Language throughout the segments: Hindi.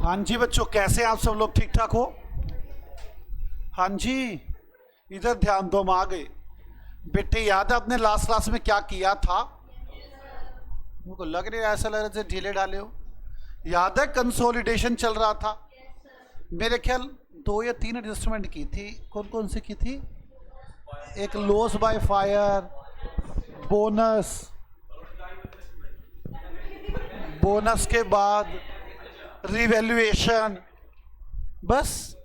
हाँ जी बच्चों, कैसे आप सब लोग? ठीक ठाक हो? हाँ जी, इधर ध्यान दो, हम आ गए। बेटे याद है आपने लास्ट क्लास में क्या किया था? मुझको लग नहीं रहा, ऐसा लग रहा है ढीले ढाले हो। याद है कंसोलिडेशन चल रहा था? मेरे ख्याल 2 या 3 एडजस्टमेंट की थी। कौन कौन सी की थी? एक लॉस बाय फायर, बोनस के बाद रिवैल्यूएशन। बस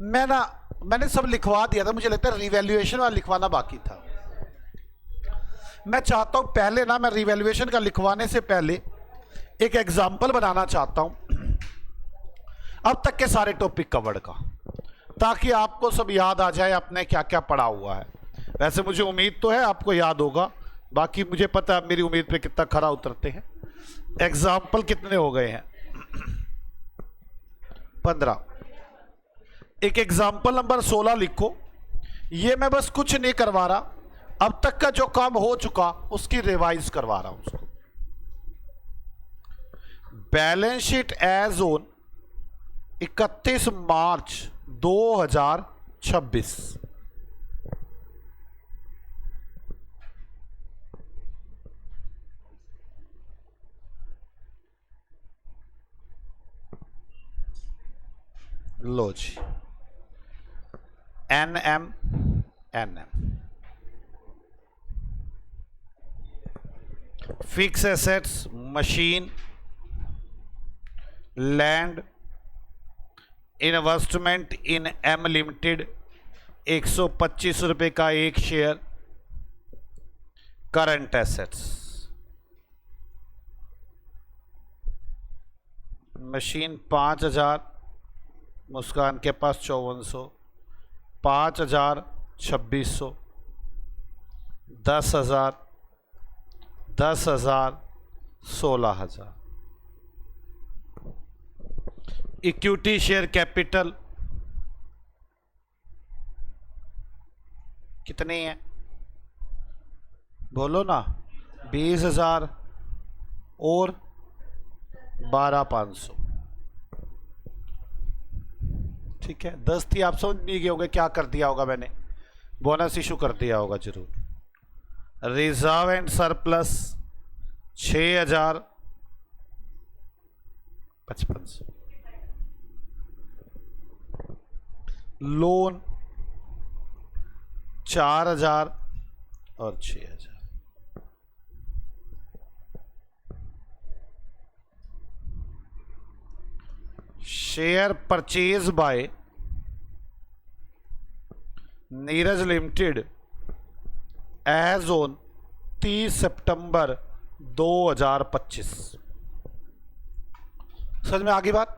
मैंने सब लिखवा दिया था। मुझे लगता है रिवैल्यूएशन वाला लिखवाना बाकी था। मैं चाहता हूं पहले ना, मैं रिवैल्यूएशन का लिखवाने से पहले एक एग्जाम्पल बनाना चाहता हूं अब तक के सारे टॉपिक कवर का, ताकि आपको सब याद आ जाए आपने क्या क्या पढ़ा हुआ है। वैसे मुझे उम्मीद तो है आपको याद होगा, बाकी मुझे पता है मेरी उम्मीद पे कितना खरा उतरते हैं। एग्जाम्पल कितने हो गए हैं? 15। एक एग्जाम्पल नंबर 16 लिखो। ये मैं बस कुछ नहीं करवा रहा, अब तक का जो काम हो चुका उसकी रिवाइज करवा रहा हूं उसको। Balance sheet as on 31 March 2026। लो जी, NM fixed assets, machine, land, investment in M limited 125 रुपए का एक share. Current assets, machine 5000, Muskan के पास 5400, 5000 2600, 10,000 10,000 16,000। इक्विटी शेयर कैपिटल कितनी है? बोलो ना। 20,000 और 12,500। ठीक है, 10 थी, आप समझ नहीं गए होंगे क्या कर दिया होगा मैंने। बोनस इशू कर दिया होगा जरूर। Reserve and surplus 6,055। लोन 4,000 और 6,000। Share purchase by Neeraj limited as on 30 सितंबर 2025। समझ में आ गई बात?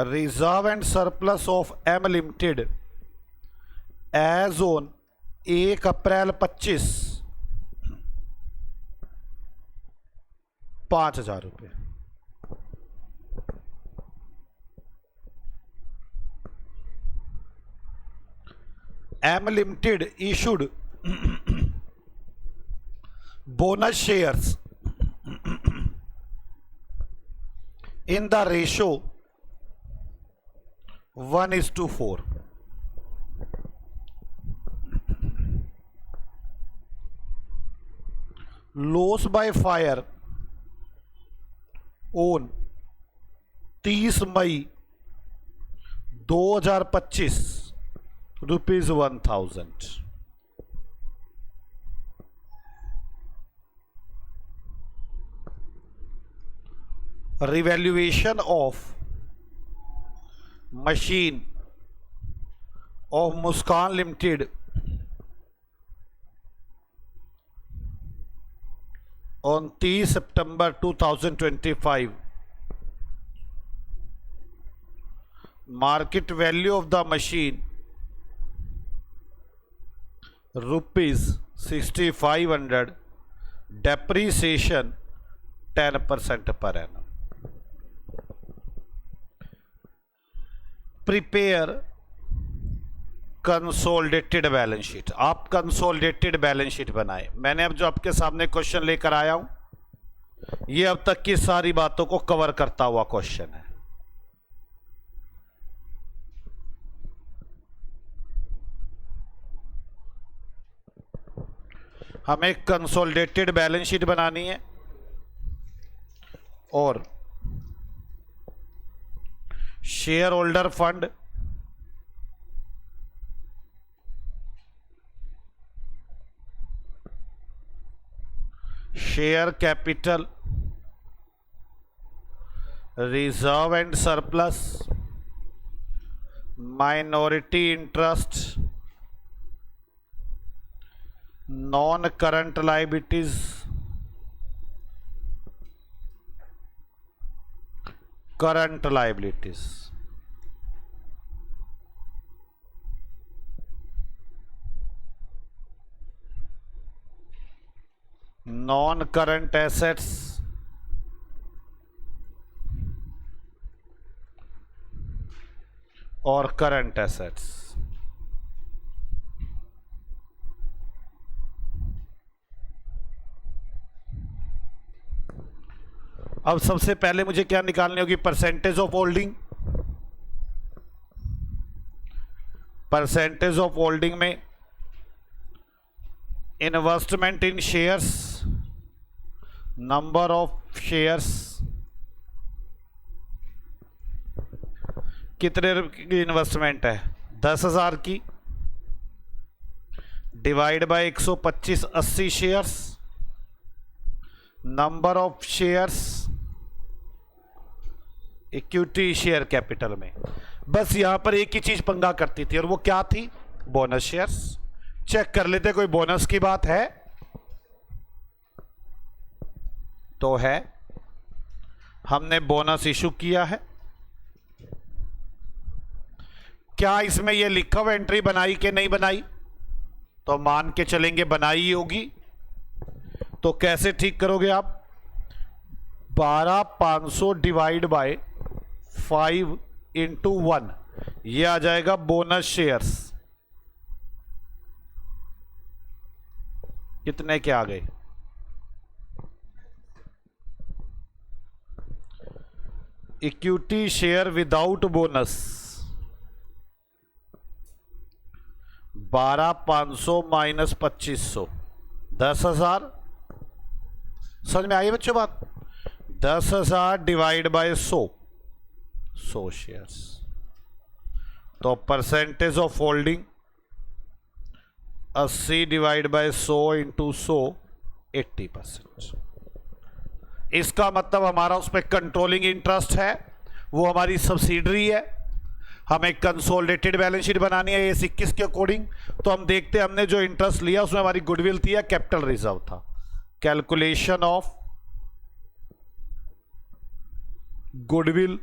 Reserve and surplus of M limited as on 1 April 25 5,000 रुपये। M limited issued bonus shares in the ratio 1:4। Loss by fire on 30 मई 2025 ₹1,000। Revaluation of machine of Muskan limited on 30 September 2025. Market value of the machine ₹6,500. Depreciation 10% per annum. Prepare consolidated balance sheet. आप कंसोलिडेटेड बैलेंस शीट बनाए। मैंने अब जो आपके सामने क्वेश्चन लेकर आया हूं ये अब तक की सारी बातों को कवर करता हुआ क्वेश्चन है। हमें कंसोलिडेटेड बैलेंस शीट बनानी है और share holder fund, share capital, reserve and surplus, minority interest, non current liabilities, current liabilities. Non current assets, और करंट एसेट्स। अब सबसे पहले मुझे क्या निकालनी होगी? Percentage of holding. Percentage of holding में investment in shares, number of shares, कितने रुपए की इन्वेस्टमेंट है? 10,000 की, divide by 125, 80 shares, number of shares equity share capital में। बस यहां पर एक ही चीज पंगा करती थी और वो क्या थी? Bonus shares. चेक कर लेते कोई बोनस की बात है तो है, हमने बोनस इशू किया है। क्या इसमें ये लिखा हुआ एंट्री बनाई कि नहीं बनाई? तो मान के चलेंगे बनाई ही होगी। तो कैसे ठीक करोगे आप? 12,500 डिवाइड बाय 5 इंटू 1, ये आ जाएगा बोनस शेयर्स। कितने के आ गए? Equity share without bonus 12,500 minus 2,500, 10,000। समझ में आई बच्चों बात? 10,000 डिवाइड बाय 100 शेयर्स। तो percentage of holding 80 divide by 100 into 100, 80%। इसका मतलब हमारा उस पर कंट्रोलिंग इंटरेस्ट है, वो हमारी सब्सिडरी है। हमें कंसोलिडेटेड बैलेंस शीट बनानी है इस 21 के अकॉर्डिंग। तो हम देखते हैं हमने जो इंटरेस्ट लिया उसमें हमारी गुडविल थी या कैपिटल रिजर्व था। कैलकुलेशन ऑफ गुडविल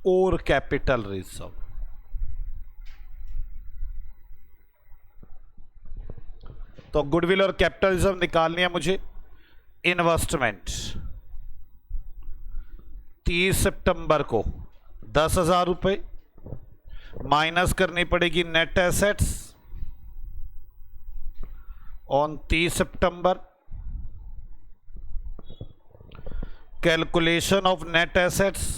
और कैपिटल रिजर्व। तो गुडविल और कैपिटल रिजर्व निकालनी है मुझे। इन्वेस्टमेंट 30 सितंबर को 10,000 रुपए, माइनस करनी पड़ेगी net assets on 30 September. Calculation of net assets,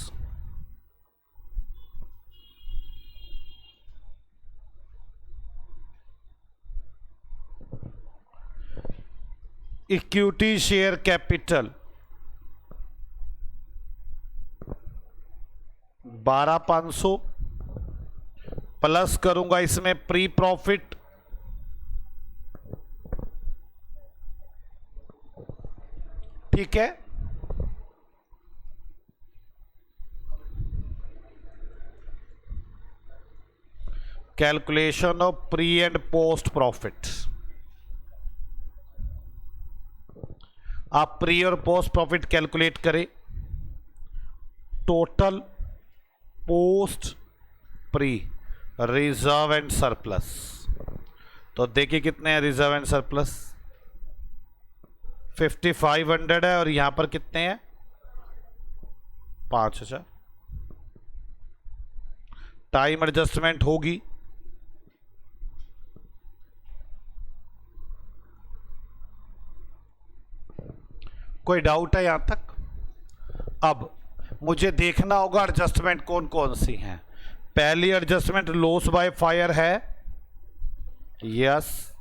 equity share capital 12,500 plus करूंगा इसमें प्री प्रॉफिट, ठीक है। Calculation of pre and post profit. आप प्री और पोस्ट प्रॉफिट कैलकुलेट करें। Total post pre reserve and surplus. तो देखिए कितने हैं रिजर्व एंड सरप्लस? 5,500 है और यहां पर कितने हैं? 5,000। टाइम एडजस्टमेंट होगी। कोई डाउट है यहां तक? अब मुझे देखना होगा एडजस्टमेंट कौन कौन सी हैं। पहली एडजस्टमेंट लॉस बाय फायर है। यस,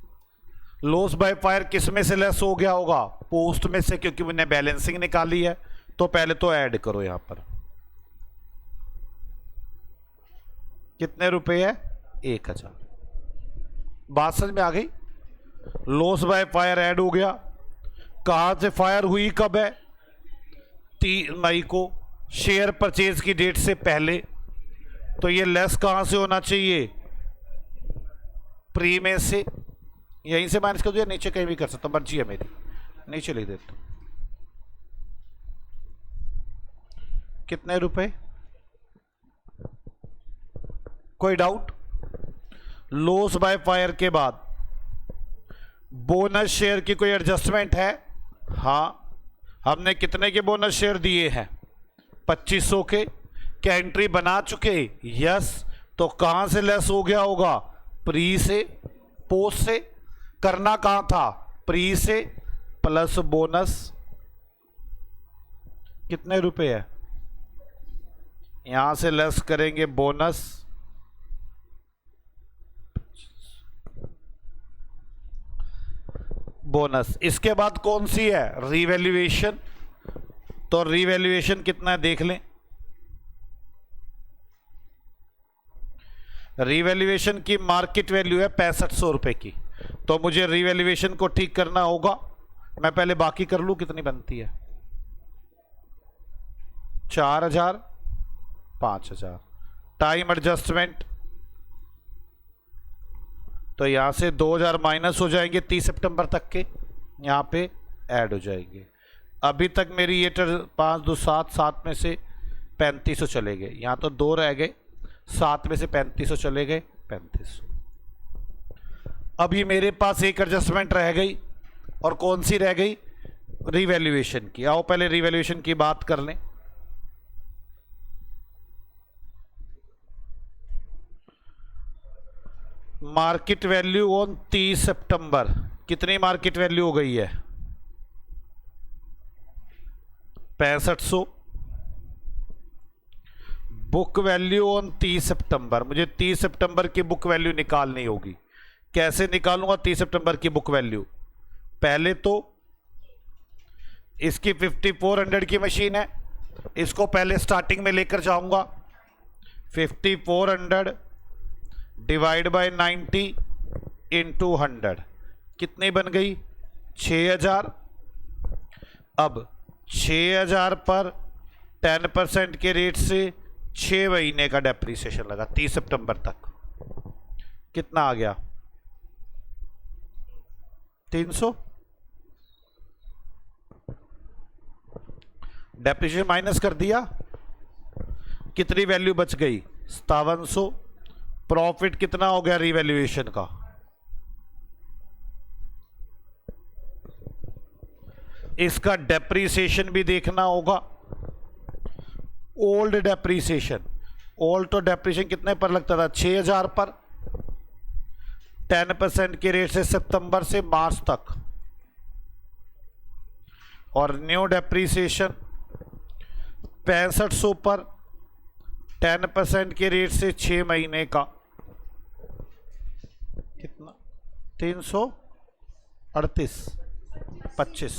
लॉस बाय फायर किस में से लेस हो गया होगा? पोस्ट में से, क्योंकि मैंने बैलेंसिंग निकाली है। तो पहले तो ऐड करो यहां पर। कितने रुपए है? 1000। बात समझ में आ गई? लॉस बाय फायर ऐड हो गया। कहां से फायर हुई, कब है? 3 मई को, शेयर परचेज की डेट से पहले। तो ये लेस कहां से होना चाहिए? प्री में से। यहीं से माइनस कर दिया, नीचे कहीं भी कर सकता हूं, मर्जी है मेरी, नीचे लिख देता हूं। कितने रुपए? कोई डाउट? लॉस बाय फायर के बाद बोनस शेयर की कोई एडजस्टमेंट है? हां, हमने कितने के बोनस शेयर दिए हैं? 2500 के। क्या एंट्री बना चुके? यस। तो कहां से लेस हो गया होगा? प्री से, पोस्ट से। करना कहां था? प्री से प्लस बोनस। कितने रुपए है? यहां से लेस करेंगे बोनस। बोनस। इसके बाद कौन सी है? रिवैल्यूएशन। तो रिवैल्यूएशन कितना है देख लें। रिवैल्यूएशन की मार्केट वैल्यू है 6500 रुपए की। तो मुझे रिवैल्यूएशन को ठीक करना होगा। मैं पहले बाकी कर लूं, कितनी बनती है? 4000, 5000। टाइम एडजस्टमेंट, तो यहां से 2000 माइनस हो जाएंगे 30 सितंबर तक के, यहां पे ऐड हो जाएंगे। अभी तक मेरी ये 5 2 7 7 में से 3500 चले गए। यहां तो 2 रह गए, 7 में से 3500 चले गए, 3500। अभी मेरे पास एक एडजस्टमेंट रह गई, और कौन सी रह गई? रिवैल्यूएशन की। आओ पहले रिवैल्यूएशन की बात कर लें। मार्केट वैल्यू ऑन 30 सितंबर, कितनी मार्केट वैल्यू हो गई है? 6500। बुक वैल्यू ऑन 30 सितंबर, मुझे 30 सितंबर की बुक वैल्यू निकालनी होगी। कैसे निकालूंगा 30 सितंबर की बुक वैल्यू? पहले तो इसकी 5400 की मशीन है, इसको पहले स्टार्टिंग में लेकर जाऊंगा। 5400 डिवाइड बाय 90 इंटू 100, कितनी बन गई? 6000। अब 6000 पर 10% के रेट से 6 महीने का डेप्रीसिएशन लगा 30 सितंबर तक, कितना आ गया? 300। डेप्रीसिएशन माइनस कर दिया, कितनी वैल्यू बच गई? 5700। प्रॉफिट कितना हो गया रिवैल्यूएशन का? इसका डेप्रीसिएशन भी देखना होगा। ओल्ड डेप्रीसिएशन, ओल्ड तो डेप्रीसिएशन कितने पर लगता था? 6000 पर। 10% के रेट से सितंबर से मार्च तक। और न्यू डेप्रीसिएशन 6500 पर 10% के रेट से 6 महीने का, कितना? 338, 25।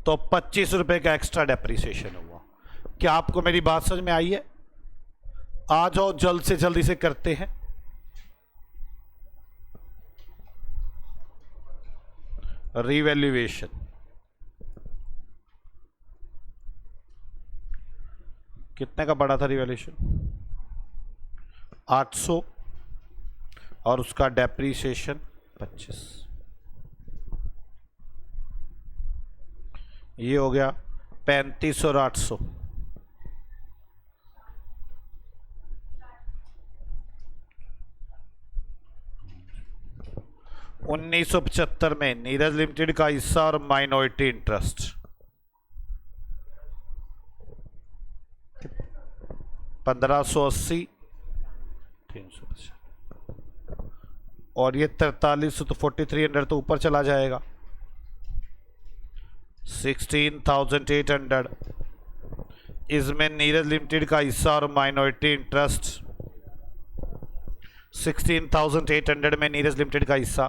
तो 25 रुपए का एक्स्ट्रा डेप्रीसिएशन हुआ। क्या आपको मेरी बात समझ में आई है? आ जाओ, जल्द से जल्दी से करते हैं। रिवैल्यूएशन कितने का पड़ा था? रिवैल्यूएशन 800 और उसका डेप्रीसिएशन 25। ये हो गया 35 और 800। 1975 में नीरज लिमिटेड का हिस्सा और माइनॉरिटी इंटरेस्ट 1580, 350 और ये 43, तो 4300 तो ऊपर चला जाएगा। 16,800 इसमें नीरज लिमिटेड का हिस्सा और माइनॉरिटी इंटरेस्ट। 16,800 में नीरज लिमिटेड का हिस्सा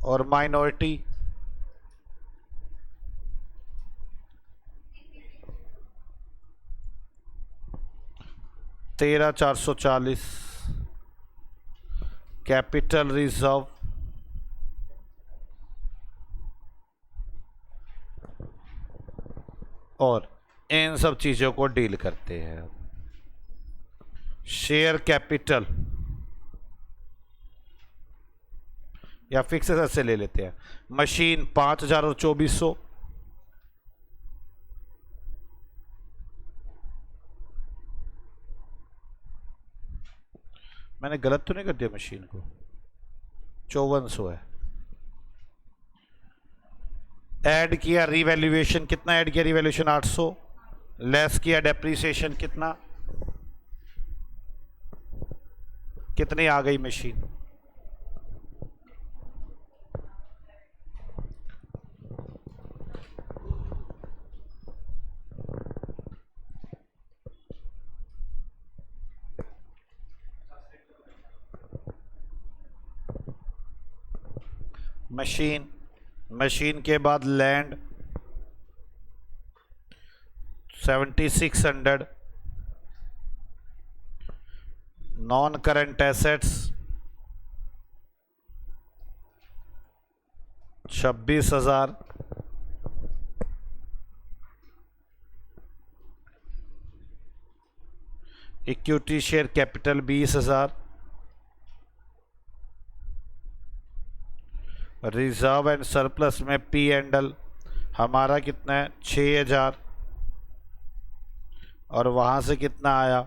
और माइनॉरिटी 13,440। कैपिटल रिजर्व और इन सब चीजों को डील करते हैं। शेयर कैपिटल या फिक्स से ले लेते हैं। मशीन 5,000 और 2,400। मैंने गलत तो नहीं कर दिया मशीन को? 5400 है। ऐड किया रिवैल्यूएशन, कितना ऐड किया रिवैल्यूएशन? 800। लेस किया डेप्रीसिएशन, कितना, कितनी आ गई मशीन? मशीन के बाद land 7,600। Non current assets 26,000। Equity share capital 20,000। Reserve and surplus में पी एंड एल हमारा कितना है? 6,000। और वहां से कितना आया?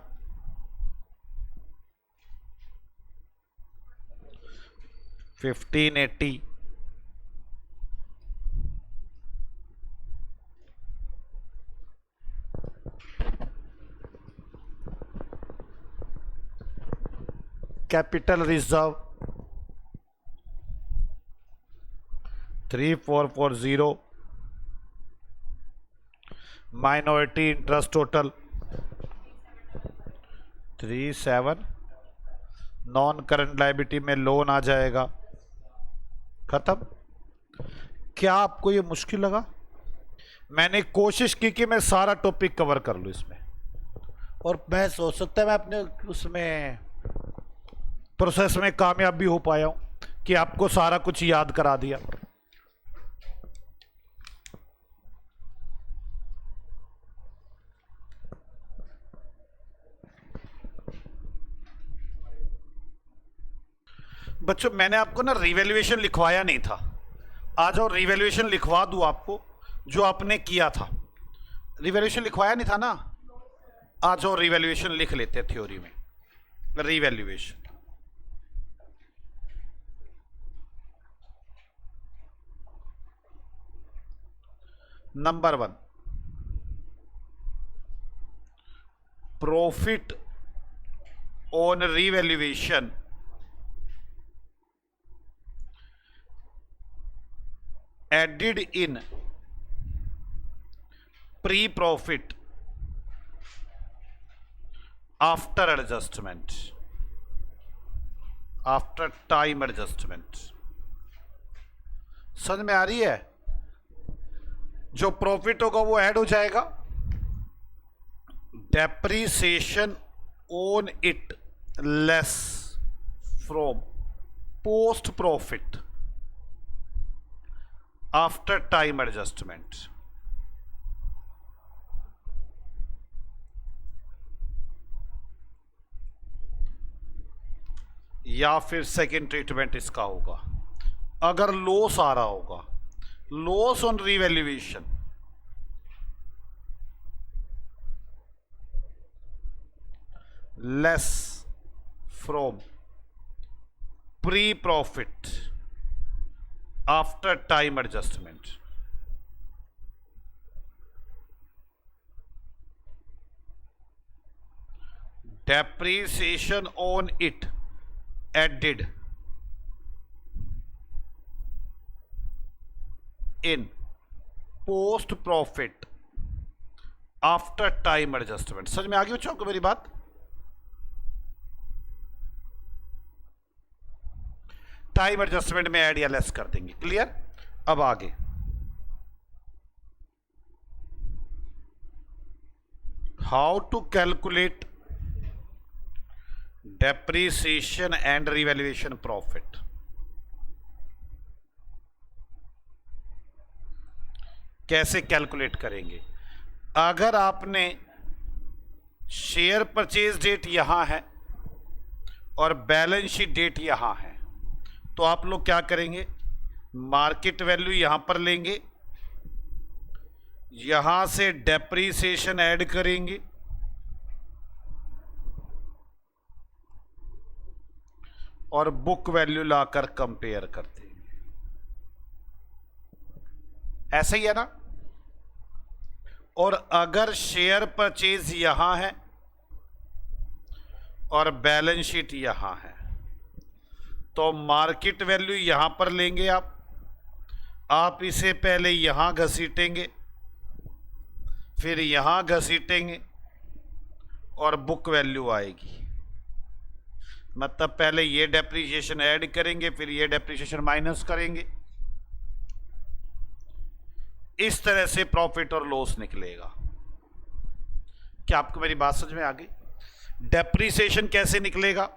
1,580। Capital reserve 3,440। Minority interest total 3,700। Non current liability में लोन आ जाएगा। खत्म। क्या आपको ये मुश्किल लगा? मैंने कोशिश की कि मैं सारा टॉपिक कवर कर लूं इसमें, और मैं सोच सकता है मैं अपने उसमें प्रोसेस में कामयाब भी हो पाया हूं कि आपको सारा कुछ याद करा दिया। बच्चों मैंने आपको ना रिवैल्यूएशन लिखवाया नहीं था। आ जाओ रिवैल्यूएशन लिखवा दूं आपको, जो आपने किया था। रिवैल्यूएशन लिखवाया नहीं था ना? आ जाओ रिवैल्यूएशन लिख लेते हैं थ्योरी में। Revaluation number 1, profit on revaluation added in pre-profit after adjustment, after time adjustment। समझ में आ रही है? जो प्रॉफिट होगा वो ऐड हो जाएगा। Depreciation on it less from post profit after time adjustment. या फिर सेकेंड ट्रीटमेंट इसका होगा, अगर लॉस आ रहा होगा, loss on revaluation, less from pre profit after time adjustment. depreciation on it added in post profit after time adjustment। समझ में आ गई बच्चों को मेरी बात? टाइम एडजस्टमेंट में ऐड या लेस कर देंगे। क्लियर? अब आगे how to calculate depreciation and revaluation profit. कैसे कैलकुलेट करेंगे? अगर आपने शेयर परचेज डेट यहां है और बैलेंस शीट डेट यहां है, तो आप लोग क्या करेंगे? मार्केट वैल्यू यहां पर लेंगे, यहां से डेप्रीसिएशन ऐड करेंगे, और बुक वैल्यू लाकर कंपेयर करते हैं। ऐसा ही है ना? और अगर शेयर परचेज यहां है और बैलेंस शीट यहां है, तो मार्केट वैल्यू यहां पर लेंगे आप इसे पहले यहां घसीटेंगे, फिर यहां घसीटेंगे और बुक वैल्यू आएगी। मतलब पहले ये डेप्रीसिएशन ऐड करेंगे, फिर ये डेप्रीसिएशन माइनस करेंगे। इस तरह से प्रॉफिट और लॉस निकलेगा। क्या आपको मेरी बात समझ में आ गई? डेप्रीसिएशन कैसे निकलेगा?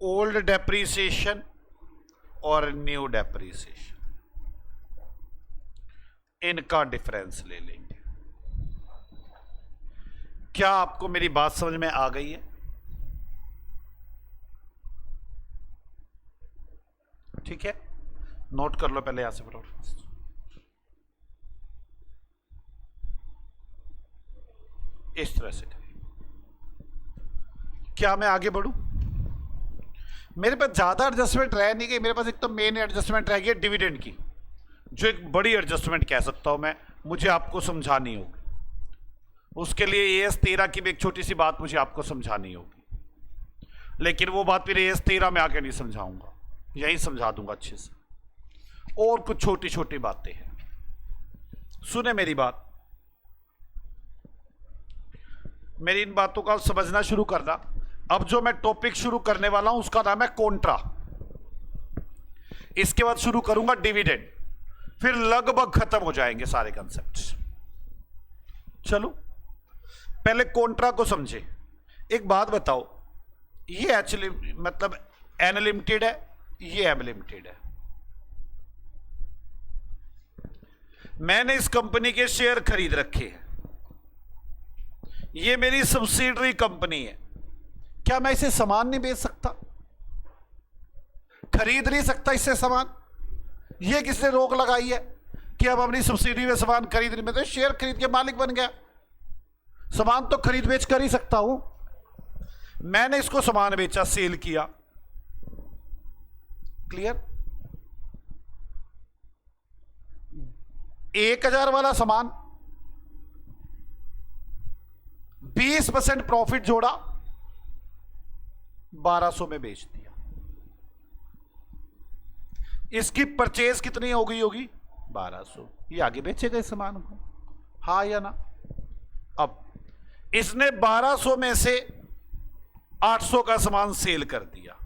ओल्ड डेप्रीसिएशन और न्यू डेप्रीसिएशन, इनका डिफरेंस ले लेंगे। क्या आपको मेरी बात समझ में आ गई है? ठीक है, नोट कर लो पहले यहां से फटाफट। इस तरह से करें। क्या मैं आगे बढ़ूं? मेरे पास ज्यादा एडजस्टमेंट रह नहीं गई। मेरे पास एक तो मेन एडजस्टमेंट रह गई डिविडेंड की, जो एक बड़ी एडजस्टमेंट कह सकता हूं मैं, मुझे आपको समझानी होगी। उसके लिए AS 13 की भी एक छोटी सी बात मुझे आपको समझानी होगी, लेकिन वो बात फिर AS 13 में आके नहीं समझाऊंगा, यही समझा दूंगा अच्छे से। और कुछ छोटी छोटी बातें हैं, सुने मेरी बात। मेरी इन बातों का समझना शुरू करना। अब जो मैं टॉपिक शुरू करने वाला हूं उसका नाम है कॉन्ट्रा। इसके बाद शुरू करूंगा डिविडेंड, फिर लगभग खत्म हो जाएंगे सारे कंसेप्ट। चलो पहले कॉन्ट्रा को समझे। एक बात बताओ, ये एक्चुअली मतलब एन लिमिटेड है, ये एम लिमिटेड है। मैंने इस कंपनी के शेयर खरीद रखे हैं, ये मेरी सब्सिडरी कंपनी है। क्या मैं इसे सामान नहीं बेच सकता? खरीद नहीं सकता इससे सामान? ये किसने रोक लगाई है कि अब अपनी सब्सिडी में सामान खरीद नहीं? मैं तो शेयर खरीद के मालिक बन गया, सामान तो खरीद बेच कर ही सकता हूं। मैंने इसको सामान बेचा, सेल किया। क्लियर? 1000 वाला सामान 20% प्रॉफिट जोड़ा, 1200 में बेच दिया। इसकी परचेज कितनी हो गई होगी? 1200। ये आगे बेचेगा इस सामान को, हाँ या ना? अब इसने 1200 में से 800 का सामान सेल कर दिया,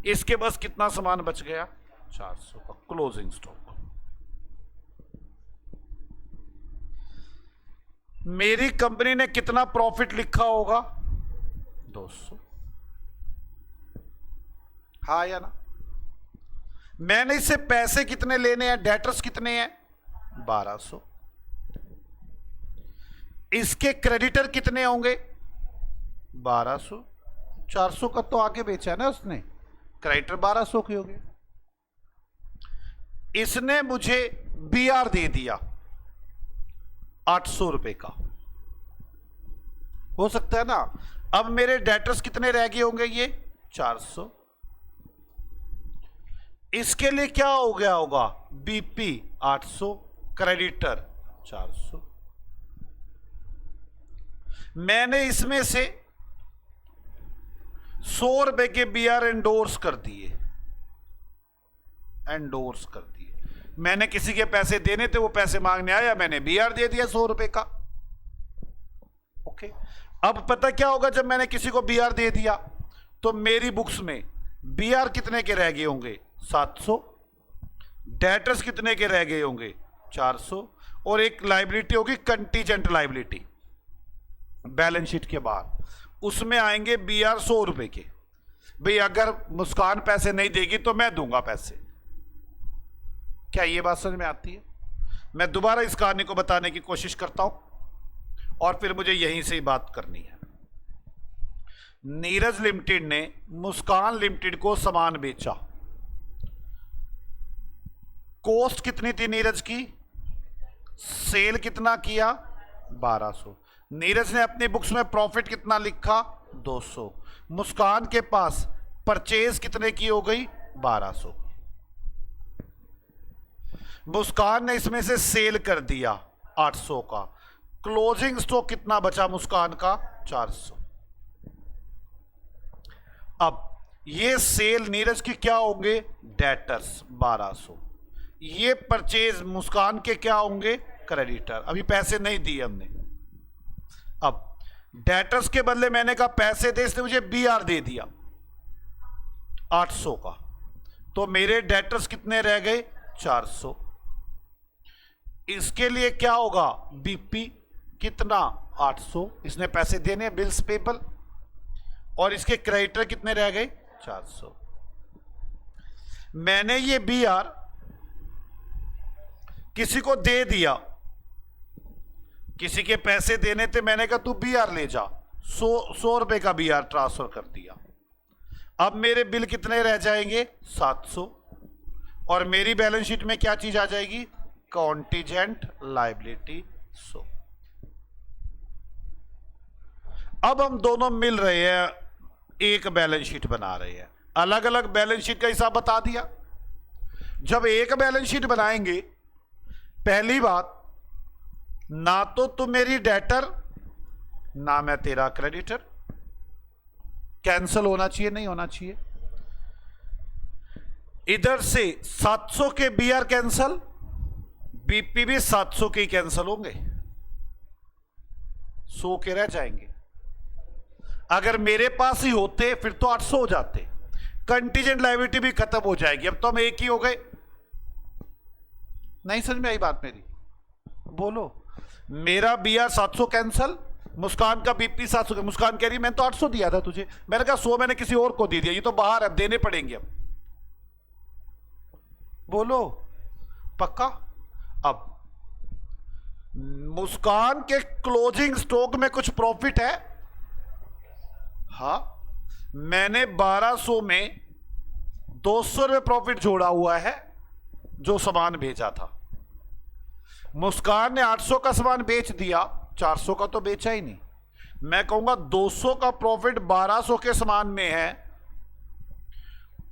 इसके पास कितना सामान बच गया? 400 का क्लोजिंग स्टॉक। मेरी कंपनी ने कितना प्रॉफिट लिखा होगा? 200, हाँ या ना? मैंने इससे पैसे कितने लेने हैं? डेटर्स कितने हैं? 1200। इसके क्रेडिटर कितने होंगे? 1200। 400 का तो आगे बेचा है ना उसने, क्रेडिटर 1200 के हो गए। इसने मुझे BR दे दिया 800 रुपए का, हो सकता है ना? अब मेरे डेटर्स कितने रह गए होंगे? ये 400। इसके लिए क्या हो गया होगा? BP 800, creditor 400। मैंने इसमें से 100 रुपए के बीआर एंडोर्स कर दिए, एंडोर्स कर दिए। मैंने किसी के पैसे देने थे, वो पैसे मांगने आया, मैंने बीआर दे दिया 100 रुपए का। ओके, अब पता क्या होगा, जब मैंने किसी को बीआर दे दिया तो मेरी बुक्स में बीआर कितने के रह गए होंगे? 700। डेटर्स कितने के रह गए होंगे? 400। और एक लाइबिलिटी होगी कंटीजेंट लाइबिलिटी, बैलेंस शीट के बाद, उसमें आएंगे बीआर 100 रुपए के। भाई अगर मुस्कान पैसे नहीं देगी तो मैं दूंगा पैसे। क्या ये बात समझ में आती है? मैं दोबारा इस कहानी को बताने की कोशिश करता हूं और फिर मुझे यहीं से ही बात करनी है। नीरज लिमिटेड ने मुस्कान लिमिटेड को सामान बेचा। कॉस्ट कितनी थी नीरज की? सेल कितना किया? 1200। नीरज ने अपनी बुक्स में प्रॉफिट कितना लिखा? 200। मुस्कान के पास परचेज कितने की हो गई? 1200। मुस्कान ने इसमें से सेल कर दिया 800 का। क्लोजिंग स्टॉक कितना बचा मुस्कान का? 400। अब ये सेल नीरज की क्या होंगे? डेटर्स 1200। ये परचेज मुस्कान के क्या होंगे? क्रेडिटर। अभी पैसे नहीं दिए हमने। अब डेटर्स के बदले मैंने कहा पैसे दे, इसने मुझे बीआर दे दिया 800 का, तो मेरे डेटर्स कितने रह गए? 400। इसके लिए क्या होगा? बीपी कितना? 800। इसने पैसे देने, बिल्स पेबल, और इसके क्रेडिटर कितने रह गए? 400। मैंने ये बीआर किसी को दे दिया, किसी के पैसे देने थे, मैंने कहा तू बीआर ले जा, 100 रुपए का बीआर ट्रांसफर कर दिया। अब मेरे बिल कितने रह जाएंगे? 700। और मेरी बैलेंस शीट में क्या चीज आ जाएगी? Contingent liability 100। अब हम दोनों मिल रहे हैं, एक बैलेंस शीट बना रहे हैं। अलग अलग बैलेंस शीट का हिसाब बता दिया। जब एक बैलेंस शीट बनाएंगे, पहली बात, ना तो तू मेरी डेटर ना मैं तेरा क्रेडिटर। कैंसल होना चाहिए, नहीं होना चाहिए? इधर से 700 के बीआर कैंसल, बीपी भी 700 के ही कैंसल होंगे, 100 के रह जाएंगे। अगर मेरे पास ही होते फिर तो 800 हो जाते। कंटीजेंट लायबिलिटी भी खत्म हो जाएगी। अब तो हम एक ही हो गए। नहीं समझ में आई बात मेरी? बोलो। मेरा बीआर 700 कैंसल, मुस्कान का बीपी 700। मुस्कान कह रही मैंने तो 800 दिया था तुझे। मैंने कहा 100 मैंने किसी और को दे दिया, ये तो बाहर अब देने पड़ेंगे। अब बोलो पक्का? अब मुस्कान के क्लोजिंग स्टॉक में कुछ प्रॉफिट है? हाँ, मैंने 1200 में 200 रुपए प्रॉफिट जोड़ा हुआ है जो सामान भेजा था। मुस्कान ने 800 का सामान बेच दिया, 400 का तो बेचा ही नहीं। मैं कहूंगा 200 का प्रॉफिट 1200 के सामान में है,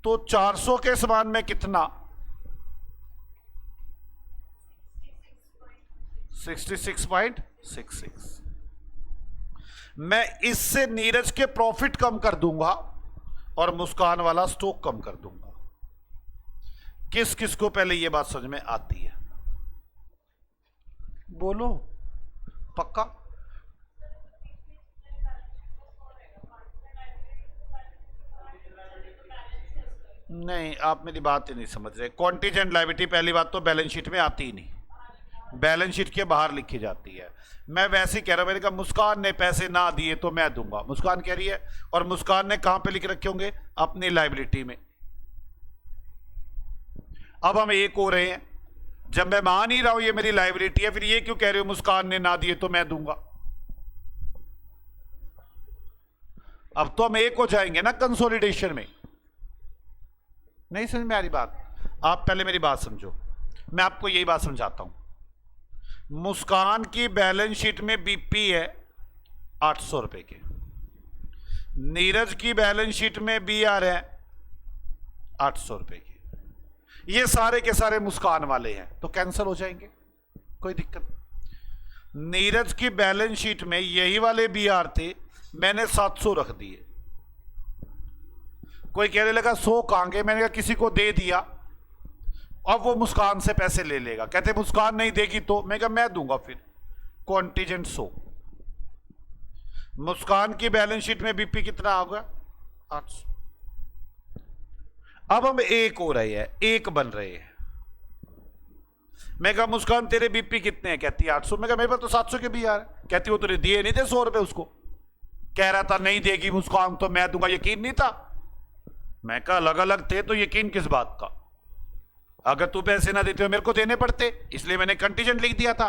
तो 400 के सामान में कितना? 66.66। मैं इससे नीरज के प्रॉफिट कम कर दूंगा और मुस्कान वाला स्टॉक कम कर दूंगा। किस किस को पहले यह बात समझ में आती है? बोलो पक्का? नहीं, आप मेरी बात ही नहीं समझ रहे। कॉन्टीजेंट लायबिलिटी पहली बात तो बैलेंस शीट में आती ही नहीं, बैलेंस शीट के बाहर लिखी जाती है। मैं वैसे ही कह रहा हूं, मैंने कहा मुस्कान ने पैसे ना दिए तो मैं दूंगा, मुस्कान कह रही है। और मुस्कान ने कहां पे लिख रखे होंगे? अपनी लायबिलिटी में। अब हम एक हो रहे हैं। जब मैं मान ही रहा हूं ये मेरी लायबिलिटी है, फिर ये क्यों कह रहे हो मुस्कान ने ना दिए तो मैं दूंगा? अब तो हम एक हो जाएंगे ना कंसोलिडेशन में। नहीं समझ में आ रही बात? आप पहले मेरी बात समझो, मैं आपको यही बात समझाता हूं। मुस्कान की बैलेंस शीट में बीपी है 800 रुपए के, नीरज की बैलेंस शीट में बीआर है 800 रुपए की। ये सारे के सारे मुस्कान वाले हैं, तो कैंसिल हो जाएंगे, कोई दिक्कत नहीं। नीरज की बैलेंस शीट में यही वाले बीआर थे, मैंने 700 रख दिए। कोई कहने लगा 100 कहां गए, मैंने कहा किसी को दे दिया, अब वो मुस्कान से पैसे ले लेगा। कहते मुस्कान नहीं देगी तो मैं कहा मैं दूंगा, फिर कॉन्टीजेंट 100। मुस्कान की बैलेंस शीट में बीपी कितना आ गया? 800। अब हम एक हो रहे हैं, एक बन रहे हैं। मैं कहा मुस्कान तेरे बीपी कितने हैं? कहती 800। मैं कहा मेरे पास तो 700 के भी यार। कहती वो तुझे दिए नहीं थे 100 रुपए उसको, कह रहा था नहीं देगी मुस्कान तो मैं दूंगा, यकीन नहीं था। मैं कहा अलग अलग थे तो यकीन किस बात का? अगर तू पैसे ना देते हो मेरे को देने पड़ते, इसलिए मैंने कंटीजेंट लिख दिया था।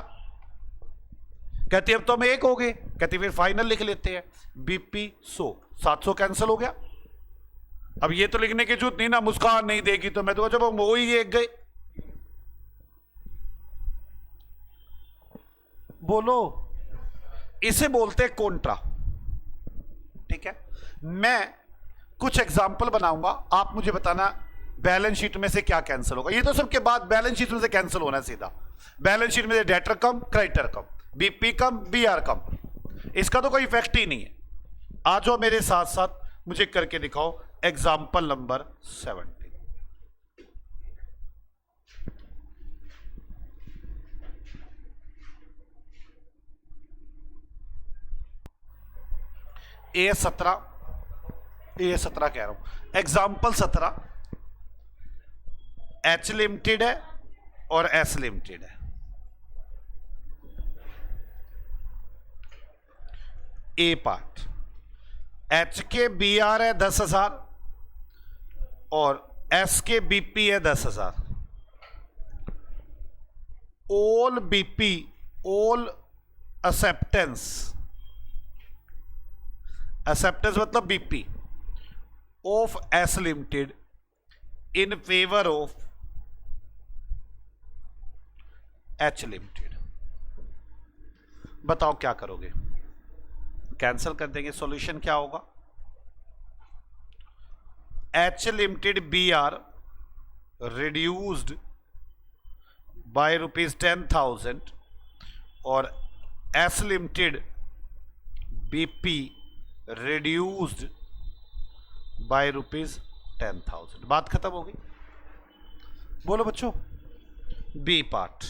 कहती अब तो हम एक हो गए। कहती फिर फाइनल लिख लेते हैं, बीपी 100, 700 कैंसिल हो गया। अब ये तो लिखने की जरूरत नहीं ना, मुस्कान नहीं देगी तो मैं तो जब हम वही एक गए। बोलो, इसे बोलते हैं कॉन्ट्रा। ठीक है, मैं कुछ एग्जाम्पल बनाऊंगा, आप मुझे बताना बैलेंस शीट में से क्या कैंसिल होगा। ये तो सबके बाद बैलेंस शीट में से कैंसिल होना है सीधा। बैलेंस शीट में से डेटर कम, क्रेडिटर कम, बीपी कम, बीआर कम, इसका तो कोई इफेक्ट ही नहीं है। आ जाओ मेरे साथ साथ, मुझे करके दिखाओ एग्जाम्पल नंबर 70। A17 कह रहा हूं, एग्जाम्पल 17 एच लिमिटेड है और एस लिमिटेड है। ए पार्ट, एच के बीआर है 10,000 और एस के बीपी है 10,000। All BP, all acceptance, acceptance मतलब BP of S limited in favour of H limited. बताओ क्या करोगे? कैंसिल कर देंगे। सॉल्यूशन क्या होगा? H limited B R reduced by ₹10,000 और S limited BP reduced by ₹10,000। बात खत्म हो गई। बोलो बच्चों, B part,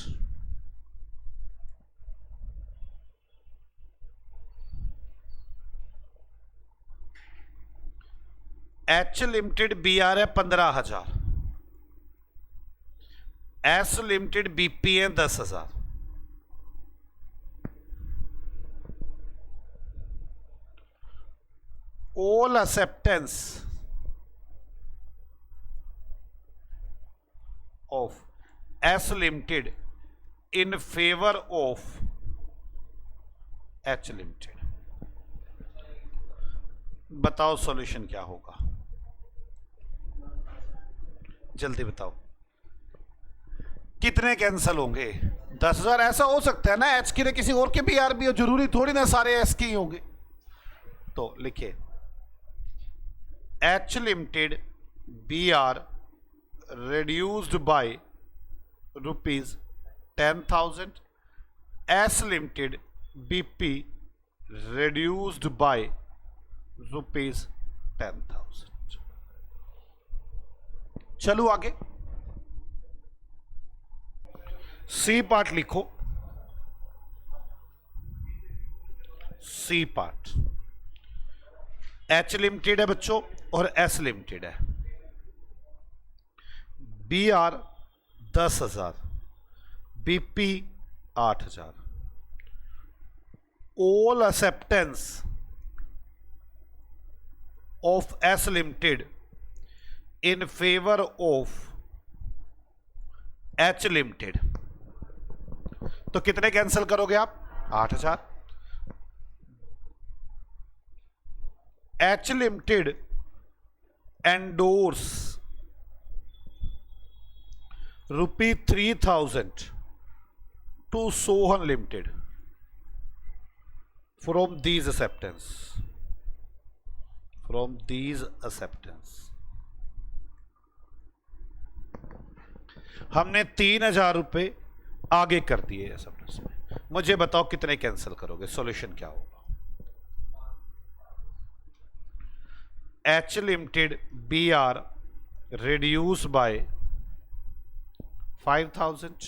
H limited B R है 15,000, एस लिमिटेड बीपी है 10,000। All acceptance of S limited in favour of H limited. बताओ सॉल्यूशन क्या होगा? जल्दी बताओ, कितने कैंसल होंगे? 10,000। ऐसा हो सकता है ना एच की किसी और के भी आर भी हो, जरूरी थोड़ी ना सारे एस के ही होंगे। तो लिखिए H limited B R reduced by ₹10,000, S limited BP reduced by ₹10,000। चलो आगे, सी पार्ट लिखो। सी पार्ट, एच लिमिटेड है बच्चों और एस लिमिटेड है। B R 10,000, BP 8,000। All acceptance of S limited in favour of H limited. तो कितने कैंसिल करोगे आप? 8,000। H limited endorse ₹3,000 to Sohan Limited from these acceptance, from these acceptance। हमने 3,000 रुपए आगे कर दिए acceptance में। मुझे बताओ कितने कैंसिल करोगे, सॉल्यूशन क्या होगा? H limited BR reduce by 5,000.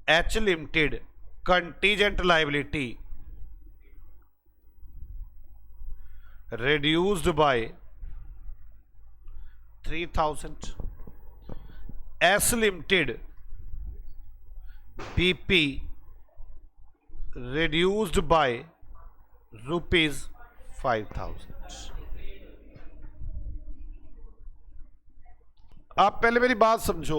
H limited contingent liability reduced by 3,000. S limited BP reduced by rupees 5,000. आप पहले मेरी बात समझो।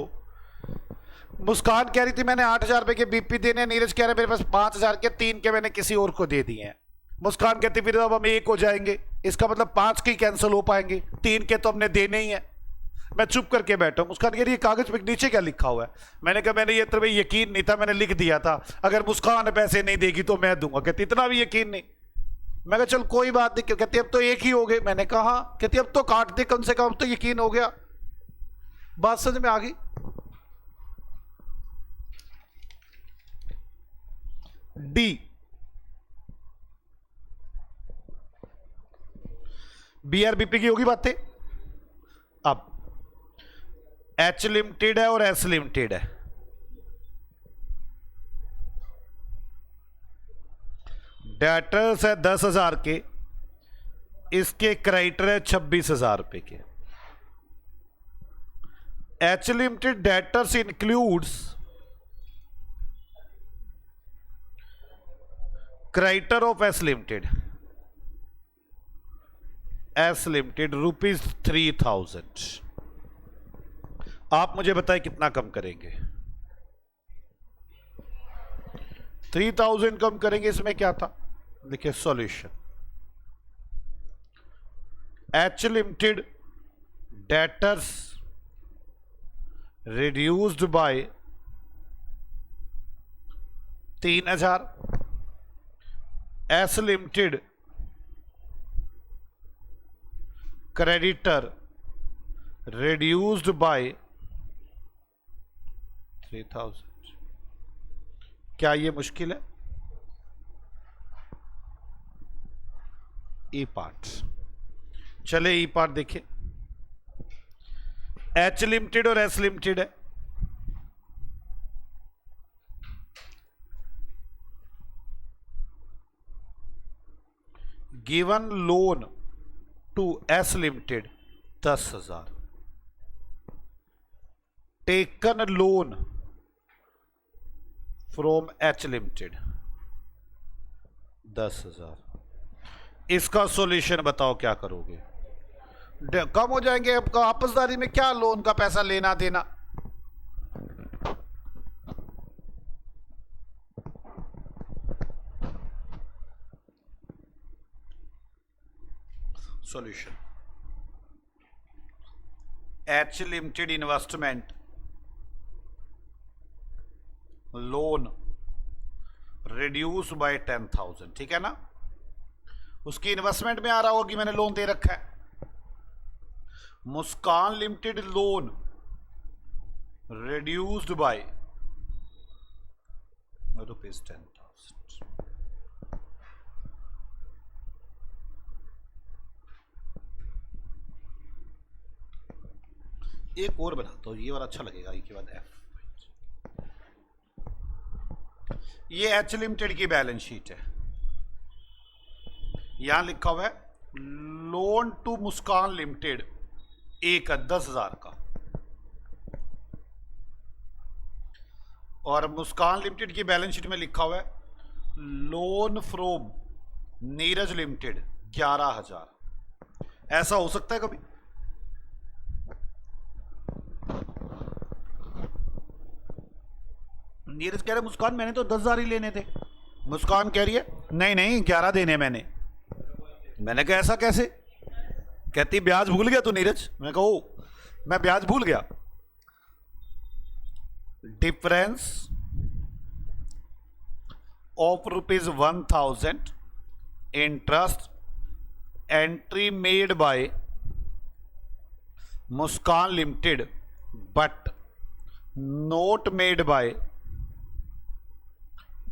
मुस्कान कह रही थी मैंने 8,000 रुपए के बीपी देने, नीरज कह रहे मेरे पास 5,000 के 3 के मैंने किसी और को दे दिए हैं। मुस्कान कहती फिर अब हम 1 हो जाएंगे, इसका मतलब 5 के कैंसिल हो पाएंगे, 3 के तो हमने देने ही है। मैं चुप करके बैठा हूं। मुस्कान कह रही है कागज पे नीचे क्या लिखा हुआ है? मैंने कहा मैंने ये तुम्हें यकीन नहीं था, मैंने लिख दिया था अगर मुस्कान पैसे नहीं देगी तो मैं दूंगा। कहती इतना भी यकीन नहीं। मैं कहा चल कोई बात नहीं। कहती अब तो 1 ही हो गए। मैंने कहा हाँ। कहती अब तो काट दे कम से कम, अब तो यकीन हो गया। बात समझ में आ गई? डी BRBP की होगी बातें। अब H लिमिटेड है और S लिमिटेड है। डेटर्स है 10,000 के, इसके क्रेडिटर है 26,000 रुपए के। H limited debtors includes creditor of S limited. S limited ₹3,000। आप मुझे बताएं कितना कम करेंगे? 3,000 कम करेंगे। इसमें क्या था? देखिए solution. H limited debtors reduced by 3,000। S limited creditor reduced by 3,000। क्या ये मुश्किल है? E part. चले ई पार्ट देखिए। H लिमिटेड और S लिमिटेड है। Given loan to S limited 10,000। Taken loan from H limited 10,000। इसका सॉल्यूशन बताओ क्या करोगे? कम हो जाएंगे। आपका आपसदारी में क्या लोन का पैसा लेना देना? Solution. H limited investment loan reduce by 10,000। ठीक है ना? उसकी इन्वेस्टमेंट में आ रहा होगा कि मैंने लोन दे रखा है। मुस्कान लिमिटेड लोन रिड्यूस्ड बाय ₹10,000। एक और बनाता हूं, ये वाला अच्छा लगेगा। इसके बाद F। ये H लिमिटेड की बैलेंस शीट है। यहां लिखा हुआ है लोन टू मुस्कान लिमिटेड 10,000 का, और मुस्कान लिमिटेड की बैलेंस शीट में लिखा हुआ है लोन फ्रॉम नीरज लिमिटेड 11,000। ऐसा हो सकता है कभी? नीरज कह रहे मुस्कान मैंने तो 10,000 ही लेने थे। मुस्कान कह रही है नहीं नहीं 11 देने मैंने कहा ऐसा कैसे? कहती ब्याज भूल गया तू नीरज। मैं कहा ओ मैं ब्याज भूल गया। Difference of ₹1,000 interest entry made by Muskan limited but note made by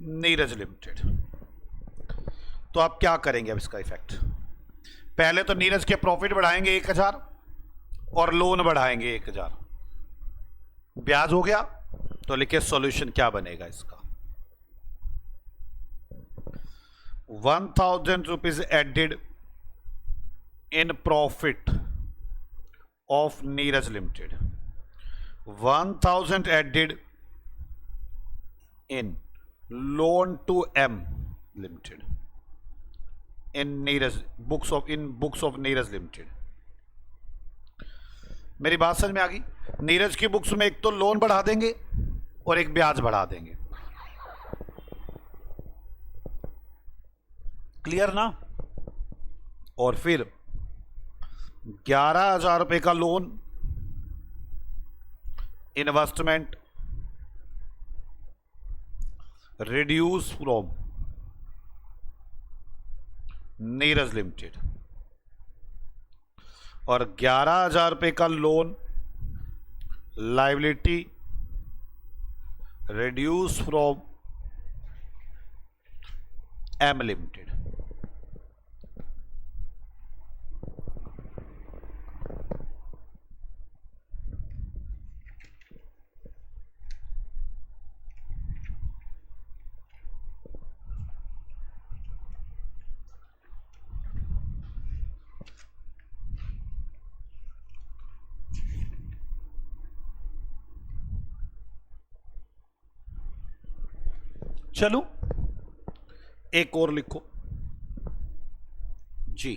Neeraj limited. तो आप क्या करेंगे अब इसका इफेक्ट? पहले तो नीरज के प्रॉफिट बढ़ाएंगे 1000 और लोन बढ़ाएंगे 1000, ब्याज हो गया। तो लिखिए सॉल्यूशन क्या बनेगा इसका। 1000 rupees added in profit of Neeraj limited, 1000 added in loan to M limited in Neeraj books of Neeraj limited. मेरी बात समझ में आ गई? नीरज की बुक्स में एक तो लोन बढ़ा देंगे और एक ब्याज बढ़ा देंगे। क्लियर ना? और फिर 11,000 रुपए का loan, investment reduce from Neeraj limited, और 11,000 रुपए का loan liability reduce from M limited. चलो एक और लिखो जी।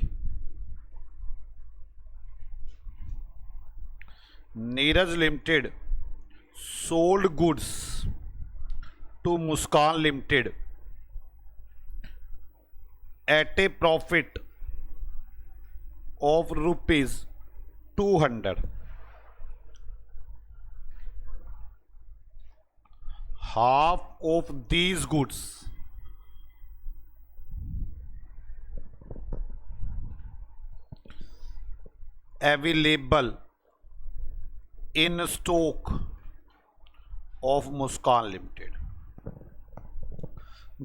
Neeraj limited sold goods to Muskan limited at a profit of ₹200। Half of these goods available in stock of Muskan limited.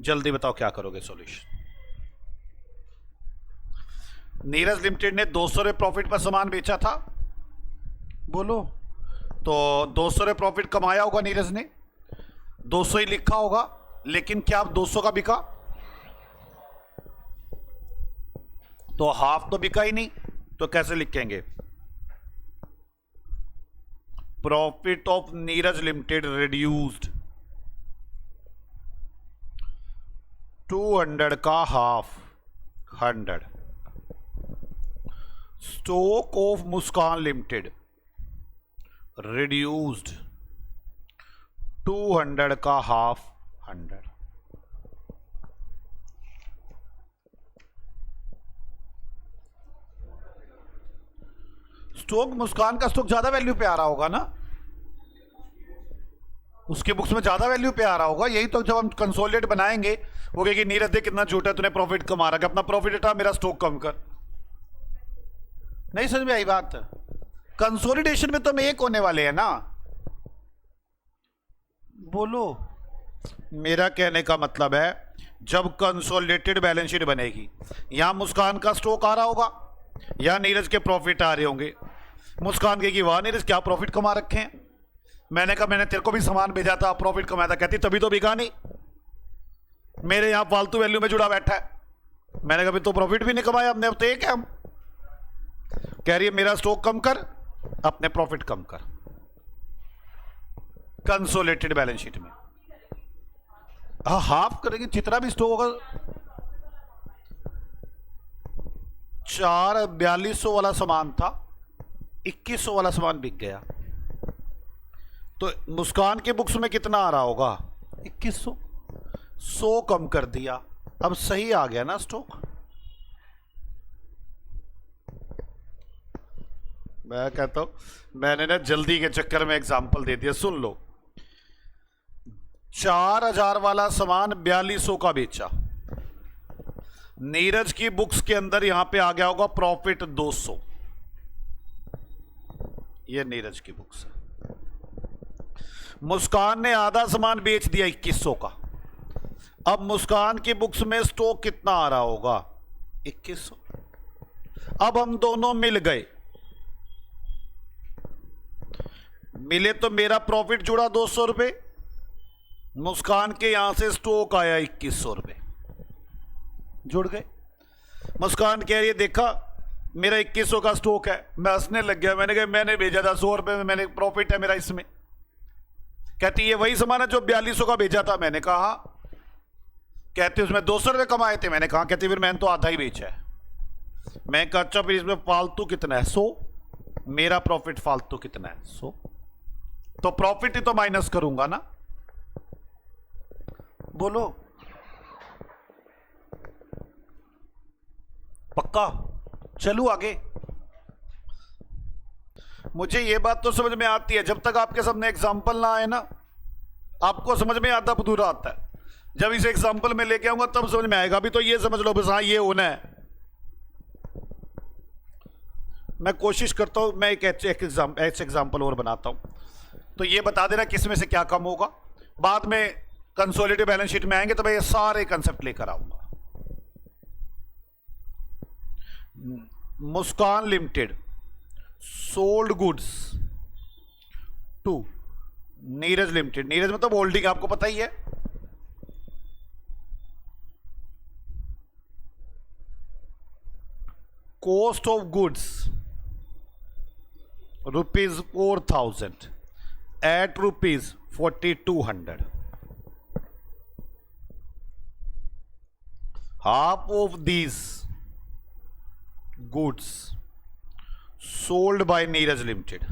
जल्दी बताओ क्या करोगे सॉल्यूशन। नीरज लिमिटेड ने 200 रुपये प्रॉफिट पर सामान बेचा था, बोलो। तो 200 रुपये प्रॉफिट कमाया होगा नीरज ने, 200 ही लिखा होगा, लेकिन क्या अब 200 का बिका? तो हाफ तो बिका ही नहीं, तो कैसे लिखेंगे? Profit of Neeraj limited reduced 200 का half 100। Stock of Muskan limited reduced 200 का हाफ 100। स्टॉक मुस्कान का स्टॉक ज्यादा वैल्यू पे आ रहा होगा ना, उसके बुक्स में ज्यादा वैल्यू पे आ रहा होगा। यही तो जब हम कंसोलिडेट बनाएंगे वो कहेगी नीरज देख कितना झूठा है, तूने प्रॉफिट कमा रहा है, अपना प्रॉफिट हटा, मेरा स्टॉक कम कर। नहीं समझ में आई बात? कंसोलिडेशन में तो हम एक होने वाले हैं ना, बोलो। मेरा कहने का मतलब है जब कंसोलिडेटेड बैलेंस शीट बनेगी, यहां मुस्कान का स्टॉक आ रहा होगा, यहां नीरज के प्रॉफिट आ रहे होंगे। मुस्कान कहेगी वाह नीरज क्या प्रॉफिट कमा रखे हैं, मैंने कहा मैंने तेरे को भी सामान भेजा था, प्रॉफिट कमाया था। कहती तभी तो बिका नहीं, मेरे यहां फालतू वैल्यू में जुड़ा बैठा है। मैंने कहा तो प्रॉफिट भी नहीं कमाया हमने, अब तो एक है हम। कह रही है मेरा स्टॉक कम कर, अपने प्रॉफिट कम कर। कंसोलिडेटेड बैलेंस शीट में हाफ करेंगे, जितना भी स्टॉक होगा। 4200 वाला सामान था, 2100 वाला सामान बिक गया, तो मुस्कान के बुक्स में कितना आ रहा होगा? 2100। 100 कम कर दिया, अब सही आ गया ना स्टॉक। मैं कहता हूं मैंने ना जल्दी के चक्कर में एग्जांपल दे दिया, सुन लो। 4000 वाला सामान 4200 का बेचा, नीरज की बुक्स के अंदर यहां पे आ गया होगा प्रॉफिट 200। ये नीरज की बुक्स है। मुस्कान ने आधा सामान बेच दिया 2100 का, अब मुस्कान की बुक्स में स्टॉक कितना आ रहा होगा? 2100। अब हम दोनों मिल गए, मिले तो मेरा प्रॉफिट जुड़ा 200 रुपए, मुस्कान के यहां से स्टॉक आया 2100 रुपए, जुड़ गए। मुस्कान कह रही है देखा मेरा 2100 का स्टॉक है। मैं हंसने लग गया, मैंने कहा मैंने भेजा था 100 रुपए में, मैंने प्रॉफिट है मेरा इसमें। कहती है वही सामान है जो 4200 का भेजा था। मैंने कहा, कहते उसमें 200 रुपए कमाए थे। मैंने कहा, कहती फिर मैंने तो आधा ही बेचा है। मैं कहा अच्छा फिर इसमें फालतू कितना है? 100। मेरा प्रॉफिट फालतू कितना है? 100। तो प्रॉफिट ही तो माइनस करूंगा ना। बोलो पक्का? चलू आगे। मुझे यह बात तो समझ में आती है, जब तक आपके सामने एग्जाम्पल ना आए ना, आपको समझ में आधा अधूरा आता है। जब इसे एग्जाम्पल में लेके आऊंगा तब समझ में आएगा। अभी तो ये समझ लो बस, हाँ ये होना है। मैं कोशिश करता हूं, मैं एक एग्जाम्पल और बनाता हूं। तो ये बता देना किस में से क्या कम होगा। बाद में कंसोलिडेटेड बैलेंस शीट में आएंगे तो मैं ये सारे कंसेप्ट लेकर आऊंगा। Muskan limited sold goods to Neeraj limited. Neeraj मतलब होल्डिंग, आपको पता ही है। Cost of goods ₹4000 at ₹4200। half of these goods sold by Neeraj Limited।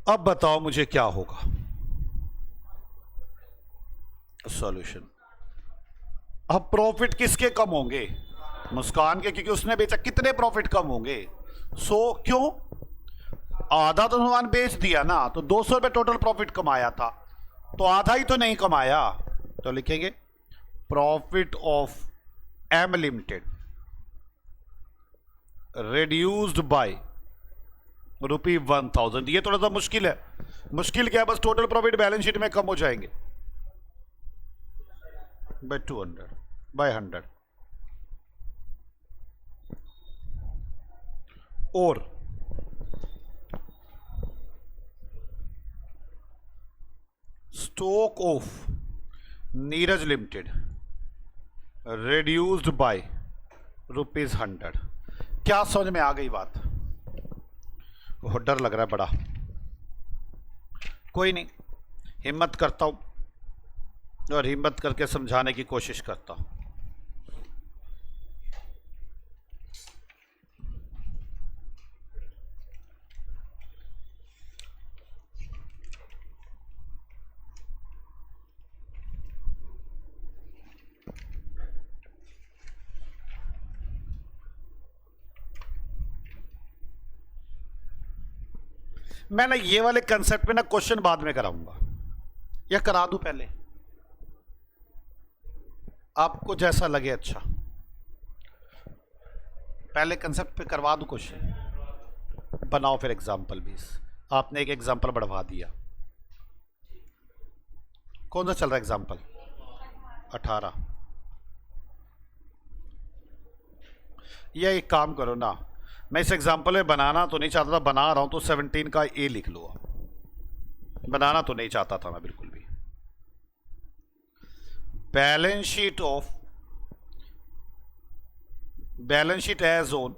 अब बताओ मुझे क्या होगा सॉल्यूशन। अब प्रॉफिट किसके कम होंगे? मुस्कान के, क्योंकि उसने बेचा। कितने प्रॉफिट कम होंगे? 100। क्यों? आधा तो सामान बेच दिया ना, तो 200 रुपए टोटल प्रॉफिट कमाया था, तो आधा ही तो नहीं कमाया। तो लिखेंगे profit of M limited reduced by ₹1000। ये थोड़ा सा मुश्किल है। मुश्किल क्या है? बस टोटल प्रॉफिट बैलेंस शीट में कम हो जाएंगे बाय 200 बाय 100। और stock of Neeraj limited reduced bye ₹100। क्या समझ में आ गई बात? बहुत डर लग रहा है बड़ा। कोई नहीं, हिम्मत करता हूं और हिम्मत करके समझाने की कोशिश करता हूं। मैं ना ये वाले कंसेप्ट पे ना क्वेश्चन बाद में कराऊंगा, या करा दूं पहले? आपको जैसा लगे। अच्छा, पहले कंसेप्ट पे करवा दूं क्वेश्चन, बनाओ फिर एग्जाम्पल 20। आपने एक एग्जाम्पल बढ़वा दिया। कौन सा चल रहा है एग्जाम्पल? 18। या एक काम करो ना, मैं इस एग्जाम्पल में बनाना तो नहीं चाहता था, बना रहा हूं तो 17 का ए लिख लो। बनाना तो नहीं चाहता था मैं बिल्कुल भी। Balance sheet as on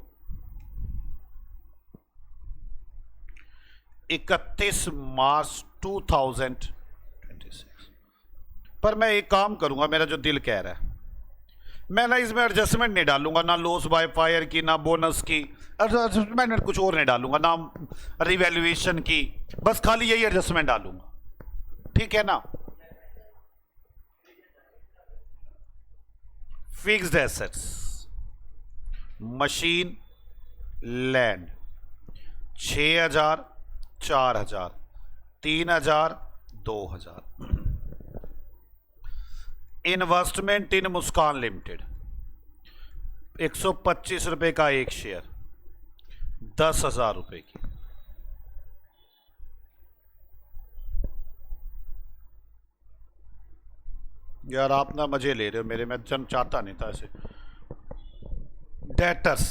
31 March 2026। पर मैं एक काम करूंगा, मेरा जो दिल कह रहा है, मैं ना इसमें एडजस्टमेंट नहीं डालूंगा, ना लॉस बाय फायर की, ना बोनस की एडजस्टमेंट, कुछ और नहीं डालूंगा, ना रिवैल्यूएशन की, बस खाली यही एडजस्टमेंट डालूंगा। ठीक है ना? Fixed assets, machine, land 6000, 4000, 3000, 2000। Investment इन मुस्कान लिमिटेड 125 रुपए का एक शेयर, 10,000 रुपए की। यार आप ना मजे ले रहे हो मेरे, मैं जन चाहता नहीं था ऐसे। डेटर्स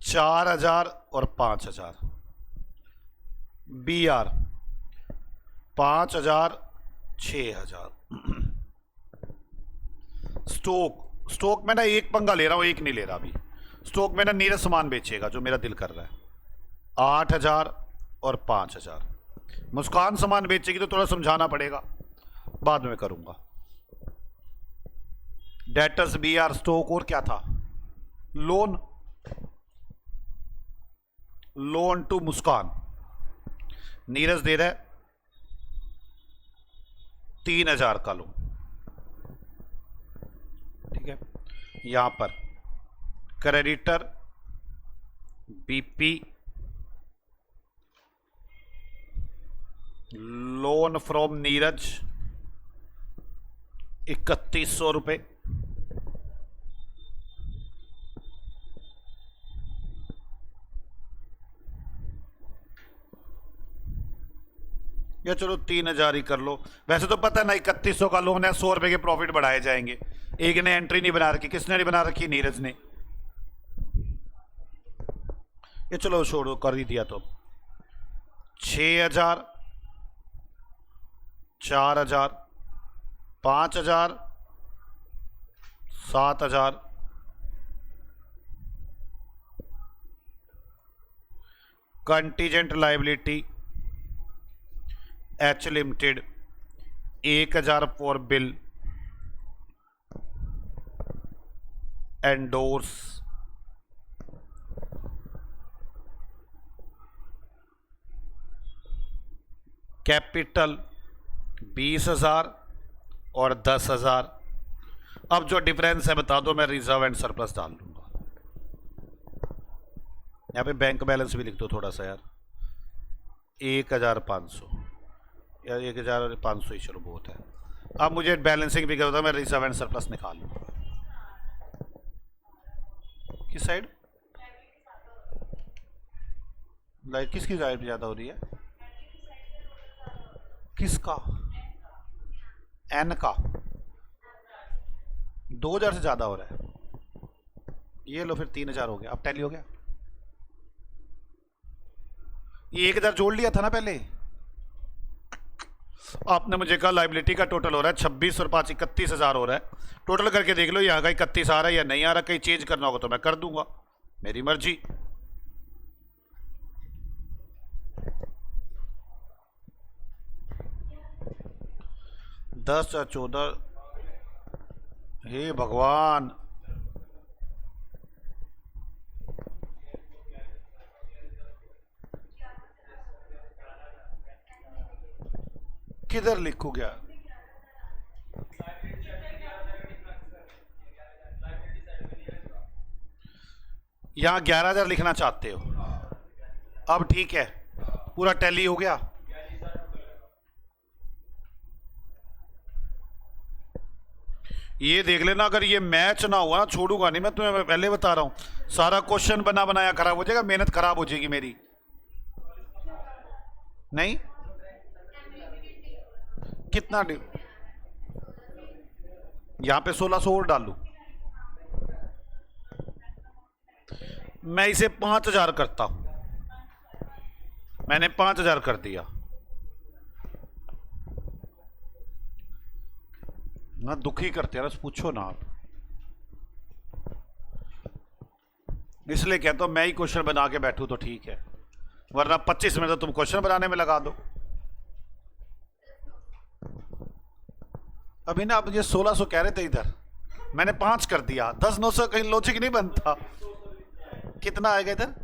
4,000 और 5,000। BR 5,000 6,000। स्टॉक में ना एक पंगा ले रहा हूं, एक नहीं ले रहा अभी। स्टॉक में ना नीरज सामान बेचेगा जो मेरा दिल कर रहा है। 8,000 और 5,000। मुस्कान सामान बेचेगी तो थोड़ा समझाना पड़ेगा, बाद में करूंगा। डेटर्स BR स्टॉक और क्या था? लोन टू मुस्कान। नीरज दे रहा है 3,000 का लोन, ठीक है। यहां पर creditor BP loan from Neeraj 3,100 रुपए। या चलो 3,000 ही कर लो। वैसे तो पता है ना 3,100 का लोन है, 100 रुपए के प्रॉफिट बढ़ाए जाएंगे। एक ने एंट्री नहीं बना रखी, किसने नहीं बना रखी? नीरज ने। ये चलो छोड़ो, कर ही दिया तो। 6,000 4,000 5,000 7,000। Contingent liability H limited 1,000 for bill endorse. Capital 20,000 और 10,000। अब जो डिफरेंस है बता दो, मैं रिजर्व एंड सरप्लस डाल दूंगा। यहाँ पे बैंक बैलेंस भी लिख दो थोड़ा सा यार। 1,500 यार, 1,500 ही चलो बहुत है। अब मुझे बैलेंसिंग भी करता, मैं रिजर्व एंड सरप्लस निकाल लूँ। किस साइड लाइट, किसकी लाइट ज्यादा हो रही है? किसका? N का 2,000 से ज्यादा हो रहा है। ये लो फिर 3,000 हो गया। अब टैली हो गया। ये 1,000 जोड़ लिया था ना पहले। आपने मुझे कहा लाइबिलिटी का टोटल हो रहा है 26 और 5 31,000 हो रहा है। टोटल करके देख लो यहाँ का 31 आ रहा है या नहीं आ रहा। कहीं चेंज करना होगा तो मैं कर दूंगा, मेरी मर्जी। दस 14। हे भगवान, किधर लिखू गया? यहां 11,000 लिखना चाहते हो? अब ठीक है, पूरा टैली हो गया। ये देख लेना, अगर ये मैच ना हुआ ना छोड़ूंगा नहीं मैं तुम्हें, मैं पहले बता रहा हूं। सारा क्वेश्चन बना बनाया खराब हो जाएगा, मेहनत खराब हो जाएगी मेरी। नहीं कितना यहां पे 1,600 और डालू। मैं इसे 5,000 करता हूं। मैंने 5,000 कर दिया ना। दुखी करते हैं, पूछो ना आप। इसलिए कहता हूं मैं ही क्वेश्चन बना के बैठूं तो ठीक है, वरना 25 मिनट तो तुम क्वेश्चन बनाने में लगा दो। अभी ना आप ये 1,600 कह रहे थे, इधर मैंने 5 कर दिया। 10 900 कहीं लॉजिक नहीं बनता। कितना आएगा इधर?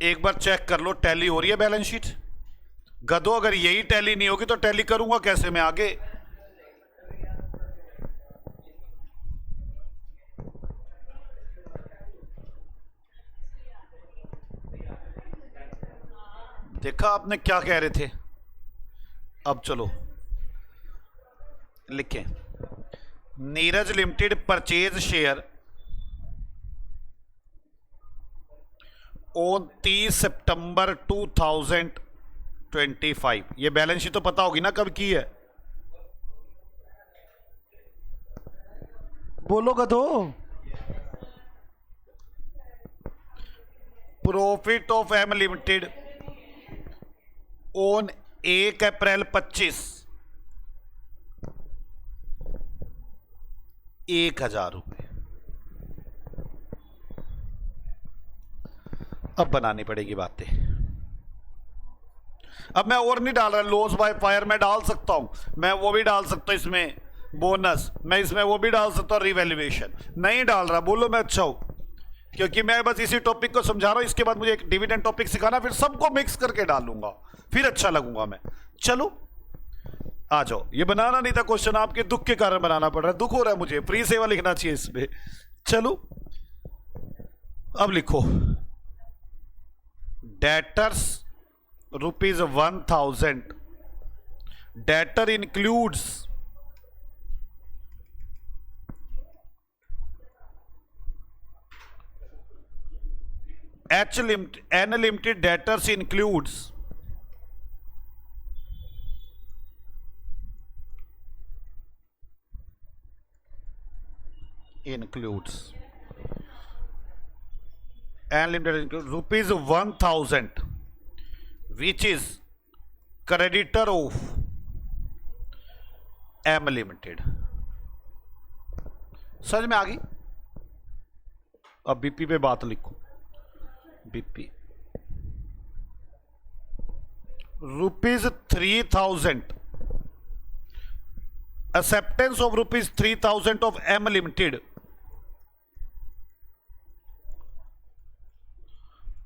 एक बार चेक कर लो, टैली हो रही है बैलेंस शीट? गधो, अगर यही टैली नहीं होगी तो टैली करूंगा कैसे मैं आगे? देखा आपने क्या कह रहे थे? अब चलो लिखें। नीरज लिमिटेड परचेज शेयर 29 सितंबर 2025। ये बैलेंस शीट तो पता होगी ना कब की है? बोलो गधो। Profit of M limited on 1 April 25, 1,000 रुपये। अब बनानी पड़ेगी बातें। अब मैं और नहीं डाल रहा, लॉस बाय फायर मैं डाल सकता हूं, मैं वो भी डाल सकता हूं इसमें बोनस, मैं इसमें वो भी डाल सकता हूं रिवैल्यूएशन। नहीं डाल रहा, बोलो मैं अच्छा हूं, क्योंकि मैं बस इसी टॉपिक को समझा रहा हूं। इसके बाद मुझे एक डिविडेंड टॉपिक सिखाना, फिर सबको मिक्स करके डालूंगा, फिर अच्छा लगूंगा मैं। चलो आ जाओ। ये बनाना नहीं था क्वेश्चन, आपके दुख के कारण बनाना पड़ रहा है। दुख हो रहा है मुझे, फ्री सेवा लिखना चाहिए इसमें। चलो अब लिखो, debtors ₹1,000, debtor includes N limited debtors includes N limited includes ₹1,000 which is creditor of M limited। समझ में आ गई? अब बीपी पे बात लिखो, BP ₹3,000, acceptance of ₹3,000 of M limited,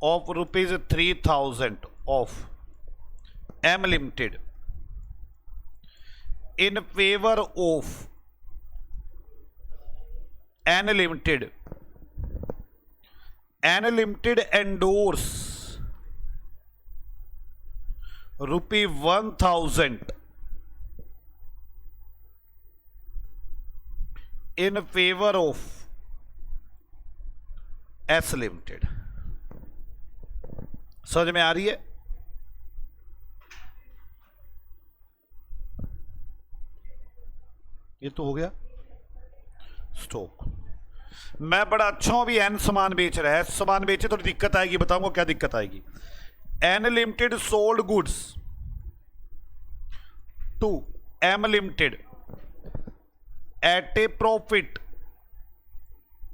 of ₹3,000 of M limited in favor of N limited। N limited endorse ₹1,000 in favor of S limited। समझ में आ रही है? ये तो हो गया स्टॉक। मैं बड़ा अच्छा हूं, भी एन सामान बेच रहा है, सामान बेचे तो दिक्कत आएगी, बताऊंगा क्या दिक्कत आएगी। N limited sold goods to M limited at a profit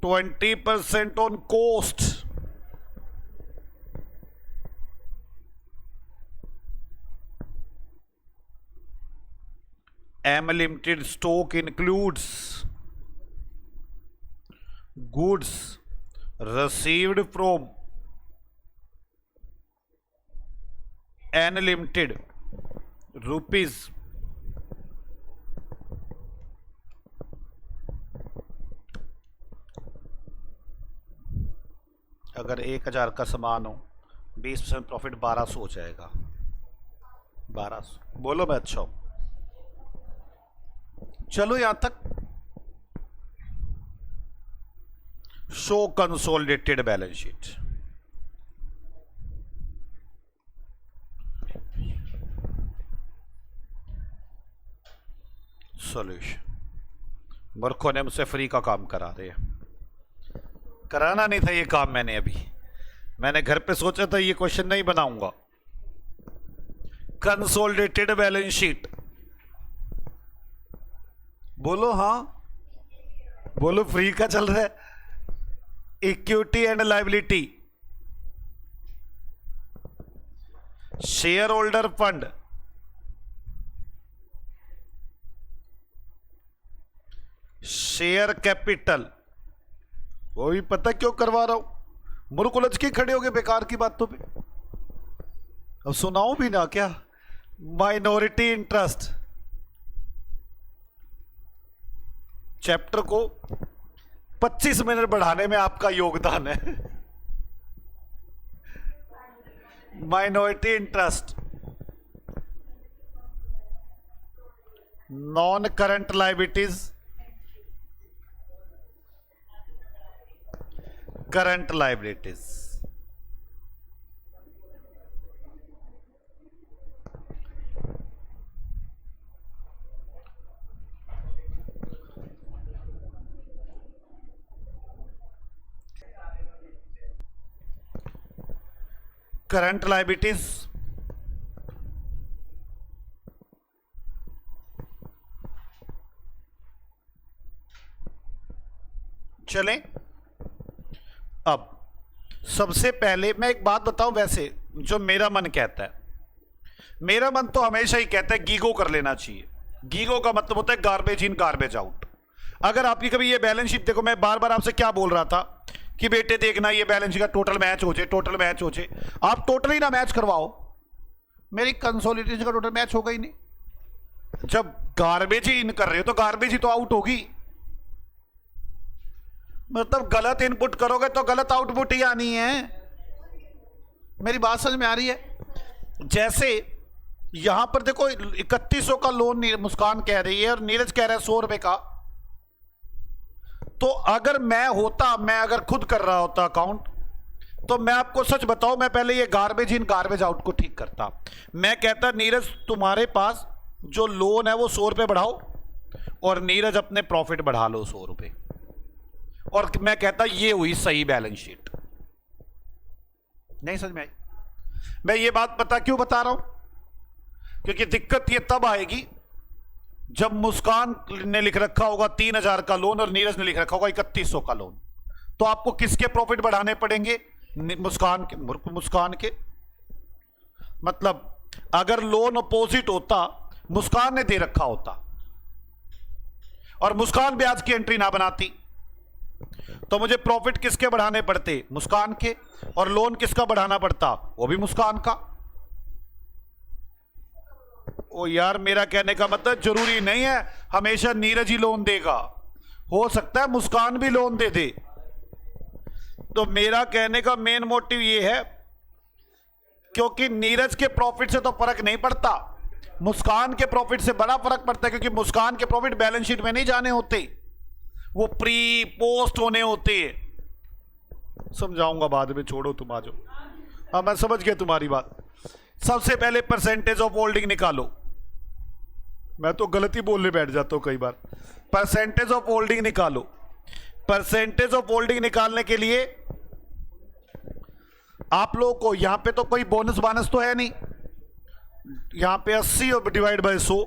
20% on cost. M limited stock includes goods received from N limited rupees अगर 1,000 का सामान हो 20% प्रॉफिट 1200 हो जाएगा। 1200 बोलो मैं अच्छा हूं। चलो यहां तक show consolidated balance sheet. Solution. मूर्खों ने मुझसे फ्री का काम करा रहे हैं, कराना नहीं था ये काम। मैंने घर पे सोचा था ये क्वेश्चन नहीं बनाऊंगा। कंसोलिडेटेड बैलेंस शीट बोलो हाँ, बोलो फ्री का चल रहा है। Equity and liability, share holder fund, share capital. वो भी पता क्यों करवा रहा हूं, मुर्ख उलझ के खड़े हो गए बेकार की बातों पे। अब सुनाऊं भी ना क्या? माइनॉरिटी इंटरेस्ट चैप्टर को 25 मिनट बढ़ाने में आपका योगदान है। Minority interest, non current liabilities, current liabilities. Current liabilities, चलें। अब सबसे पहले मैं एक बात बताऊं, वैसे जो मेरा मन कहता है, मेरा मन तो हमेशा ही कहता है गीगो कर लेना चाहिए। गीगो का मतलब होता है गार्बेज इन गार्बेज आउट। अगर आपकी कभी ये बैलेंस शीट देखो, मैं बार बार आपसे क्या बोल रहा था कि बेटे देखना ये बैलेंस शीट का टोटल मैच हो जाए, टोटल मैच हो जाए। आप टोटल ही ना मैच करवाओ, मेरी कंसोलिडेशन का टोटल मैच होगा ही नहीं। जब गार्बेज ही इन कर रहे हो तो गार्बेज ही तो आउट होगी। मतलब गलत इनपुट करोगे तो गलत आउटपुट ही आनी है। मेरी बात समझ में आ रही है? जैसे यहां पर देखो 3100 का लोन मुस्कान कह रही है और नीरज कह रहा है 100 रुपए का। तो अगर मैं होता, मैं अगर खुद कर रहा होता अकाउंट, तो मैं आपको सच बताऊं, मैं पहले ये गार्बेज इन गार्बेज आउट को ठीक करता। मैं कहता नीरज तुम्हारे पास जो लोन है वो 100 रुपए बढ़ाओ और नीरज अपने प्रॉफिट बढ़ा लो 100 रुपए, और मैं कहता ये हुई सही बैलेंस शीट। नहीं समझ में आई? मैं ये बात पता क्यों बता रहा हूं, क्योंकि दिक्कत ये तब आएगी जब मुस्कान ने लिख रखा होगा 3000 का लोन और नीरज ने लिख रखा होगा 3100 का लोन। तो आपको किसके प्रॉफिट बढ़ाने पड़ेंगे? मुस्कान के। मुस्कान के मतलब अगर लोन अपोजिट होता, मुस्कान ने दे रखा होता और मुस्कान ब्याज की एंट्री ना बनाती, तो मुझे प्रॉफिट किसके बढ़ाने पड़ते? मुस्कान के। और लोन किसका बढ़ाना पड़ता? वो भी मुस्कान का। ओ यार, मेरा कहने का मतलब जरूरी नहीं है हमेशा नीरज ही लोन देगा, हो सकता है मुस्कान भी लोन दे दे। तो मेरा कहने का मेन मोटिव ये है, क्योंकि नीरज के प्रॉफिट से तो फर्क नहीं पड़ता, मुस्कान के प्रॉफिट से बड़ा फर्क पड़ता है, क्योंकि मुस्कान के प्रॉफिट बैलेंस शीट में नहीं जाने होते, वो प्री पोस्ट होने होते हैं। समझाऊंगा बाद में, छोड़ो तुम आ जाओ। हाँ मैं समझ गया तुम्हारी बात। सबसे पहले परसेंटेज ऑफ होल्डिंग निकालो। मैं तो गलती बोलने बैठ जाता हूं कई बार। परसेंटेज ऑफ होल्डिंग निकालो। परसेंटेज ऑफ होल्डिंग निकालने के लिए आप लोगों को यहां पे तो कोई बोनस बानस तो है नहीं, यहां पे 80 और डिवाइड बाय 100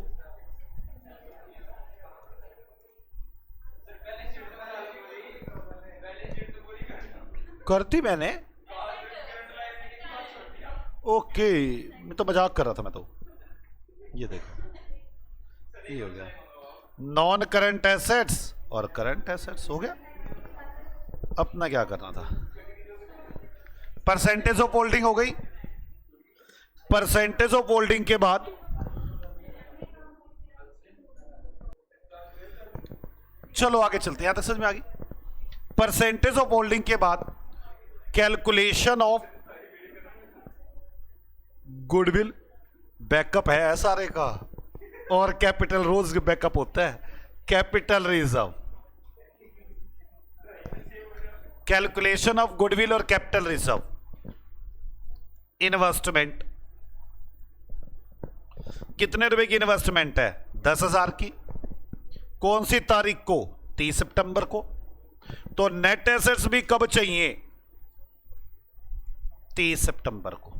करती मैंने। ओके, मैं तो मजाक कर रहा था। मैं तो ये देखो, ये हो गया नॉन करंट एसेट्स और करंट एसेट्स हो गया। अपना क्या करना था? परसेंटेज ऑफ होल्डिंग हो गई। परसेंटेज ऑफ होल्डिंग के बाद चलो आगे चलते हैं, यहां तक समझ में आ गई। परसेंटेज ऑफ होल्डिंग के बाद कैलकुलेशन ऑफ गुडविल बैकअप है सारे का, और कैपिटल रोज बैकअप होता है, capital reserve. Calculation of goodwill और कैपिटल रिजर्व। इन्वेस्टमेंट कितने रुपए की इन्वेस्टमेंट है? 10,000 की। कौन सी तारीख को? 30 सितंबर को। तो नेट एसेट्स भी कब चाहिए? 30 सितंबर को।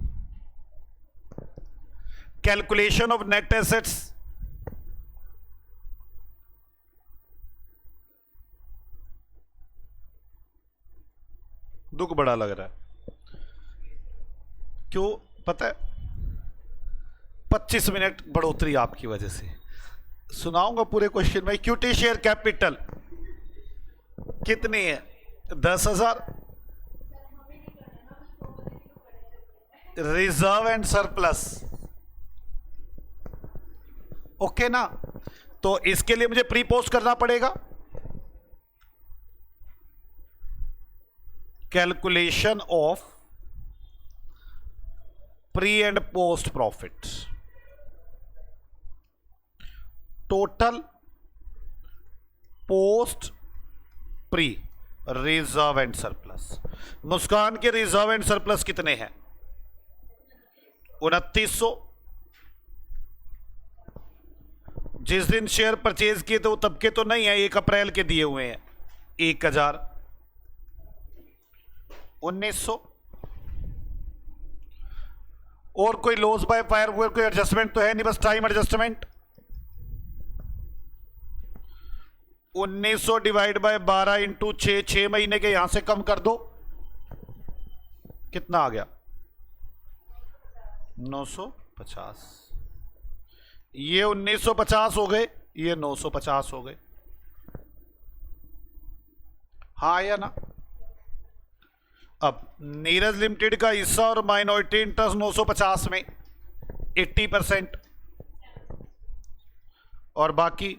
कैलकुलेशन ऑफ नेट एसेट्स दुख बड़ा लग रहा है, क्यों पता है? 25 मिनट बढ़ोतरी आपकी वजह से। सुनाऊंगा पूरे क्वेश्चन में। इक्विटी शेयर कैपिटल कितनी है? 10,000। रिजर्व एंड सरप्लस, ओके ना? तो इसके लिए मुझे प्री पोस्ट करना पड़ेगा। Calculation of pre and post profit, total post pre, reserve and surplus. Muskan के रिजर्व एंड सरप्लस कितने हैं? 2900। जिस दिन शेयर परचेज किए तो तब के तो नहीं है, 1 अप्रैल के दिए हुए हैं। 1000, 1900 और कोई लॉस बाय फायर हुए कोई एडजस्टमेंट तो है नहीं, बस time adjustment. 1900 divide by 12 into 6 महीने के यहां से कम कर दो, कितना आ गया? 950। ये 1950 हो गए, ये 950 हो गए। हाँ या ना? अब नीरज लिमिटेड का हिस्सा और माइनॉरिटी इंटरेस्ट 950 में 80%, और बाकी